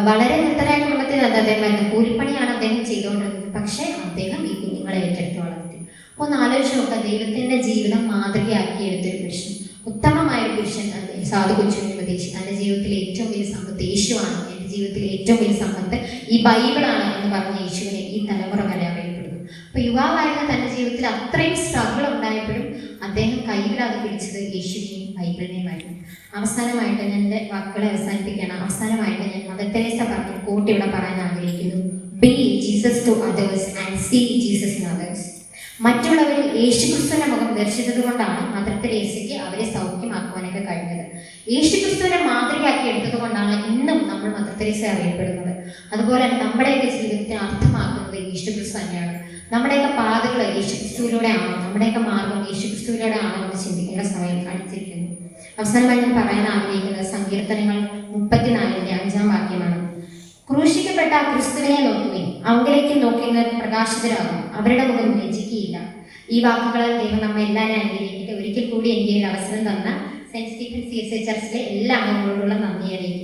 വളരെ നിർത്തരായ കുടുംബത്തിൽ അദ്ദേഹമായിരുന്നു, കൂലിപ്പണിയാണ് അദ്ദേഹം ചെയ്തുകൊണ്ടിരുന്നത്. പക്ഷേ അദ്ദേഹം ഈ കുഞ്ഞുങ്ങളെ ഏറ്റെടുത്ത് വളർത്തി. അപ്പോൾ ഒന്ന് ആലോചിച്ച് നോക്കുക, ദൈവത്തിന്റെ ജീവിതം മാതൃകയാക്കി എടുത്തൊരു പുരുഷൻ, ഉത്തമമായ ഒരു പുരുഷൻ സാധു കൊച്ചുവിനെ ഉപദേശിച്ചു. തൻ്റെ ജീവിതത്തിലെ ഏറ്റവും വലിയ സമ്പത്ത് യേശുവാണ്, എൻ്റെ ജീവിതത്തിലെ ഏറ്റവും വലിയ സമ്പത്ത് ഈ ബൈബിളാണ് എന്ന് പറഞ്ഞ യേശുവിനെ ഈ തലമുറ വരെ അറിയപ്പെടുന്നു. അപ്പോൾ യുവാവായിരുന്ന തൻ്റെ ജീവിതത്തിൽ അത്രയും സ്ട്രഗിൾ ഉണ്ടായപ്പോഴും അദ്ദേഹം കൈവിടാതെ പിടിച്ചത് യേശുവിനെയും ബൈബിളിനെയുമായിരുന്നു. അവസാനമായിട്ട് ഞാൻ എൻ്റെ വാക്കുകളെ അവസാനിപ്പിക്കണം. അവസാനമായിട്ട് ഞാൻ മദർ തെരേസ പറഞ്ഞ കോട്ട് ഇവിടെ പറയാൻ ആഗ്രഹിക്കുന്നു. Be Jesus to others and see Jesus in others. മറ്റുള്ളവരിൽ യേശുക്രിസ്തുവിന്റെ മുഖം ദർശിച്ചത് കൊണ്ടാണ് മദർ തെരേസയ്ക്ക് അവരെ സൗഖ്യമാക്കുവാനൊക്കെ കഴിഞ്ഞത്. യേശുക്രിസ്തുവിനെ മാതൃകയാക്കി എടുത്തത് കൊണ്ടാണ് ഇന്നും നമ്മൾ മദർ തെരേസ അറിയപ്പെടുന്നത്. അതുപോലെ നമ്മുടെയൊക്കെ ജീവിതത്തെ അർത്ഥമാക്കുന്നത് യേശുക്രിസ്തു തന്നെയാണ്. നമ്മുടെയൊക്കെ പാതകൾ യേശുക്രിസ്തുവിലൂടെ ആണോ, നമ്മുടെയൊക്കെ മാർഗം യേശുക്രിസ്തുവിലൂടെ ആണോ എന്ന് ചിന്തിക്കേണ്ട സമയം അടുത്തിരിക്കുന്നു. അവസാനമായി ഞാൻ പറയാൻ ആഗ്രഹിക്കുന്നത് സങ്കീർത്തനങ്ങൾ 34-ന്റെ 5-ാം വാക്യമാണ്. ക്രൂശിക്കപ്പെട്ട ക്രിസ്തുവിനെ നോക്കുവിൻ, അവങ്കിലേക്ക് നോക്കുന്നവർ പ്രകാശിതരാകും, അവരുടെ മുഖം ലജ്ജിക്കുകയില്ല. ഈ വാക്കുകളാൽ ദൈവം നമ്മെ എല്ലാവരും അനുഗ്രഹിക്കട്ടെ. ഒരിക്കൽ കൂടി എനിക്ക് ഒരു അവസരം തന്ന സെന്റ് സ്റ്റീഫൻ CSA ചർച്ചിലെ എല്ലാ അംഗങ്ങളോടുള്ള നന്ദി അറിയിക്കുന്നു.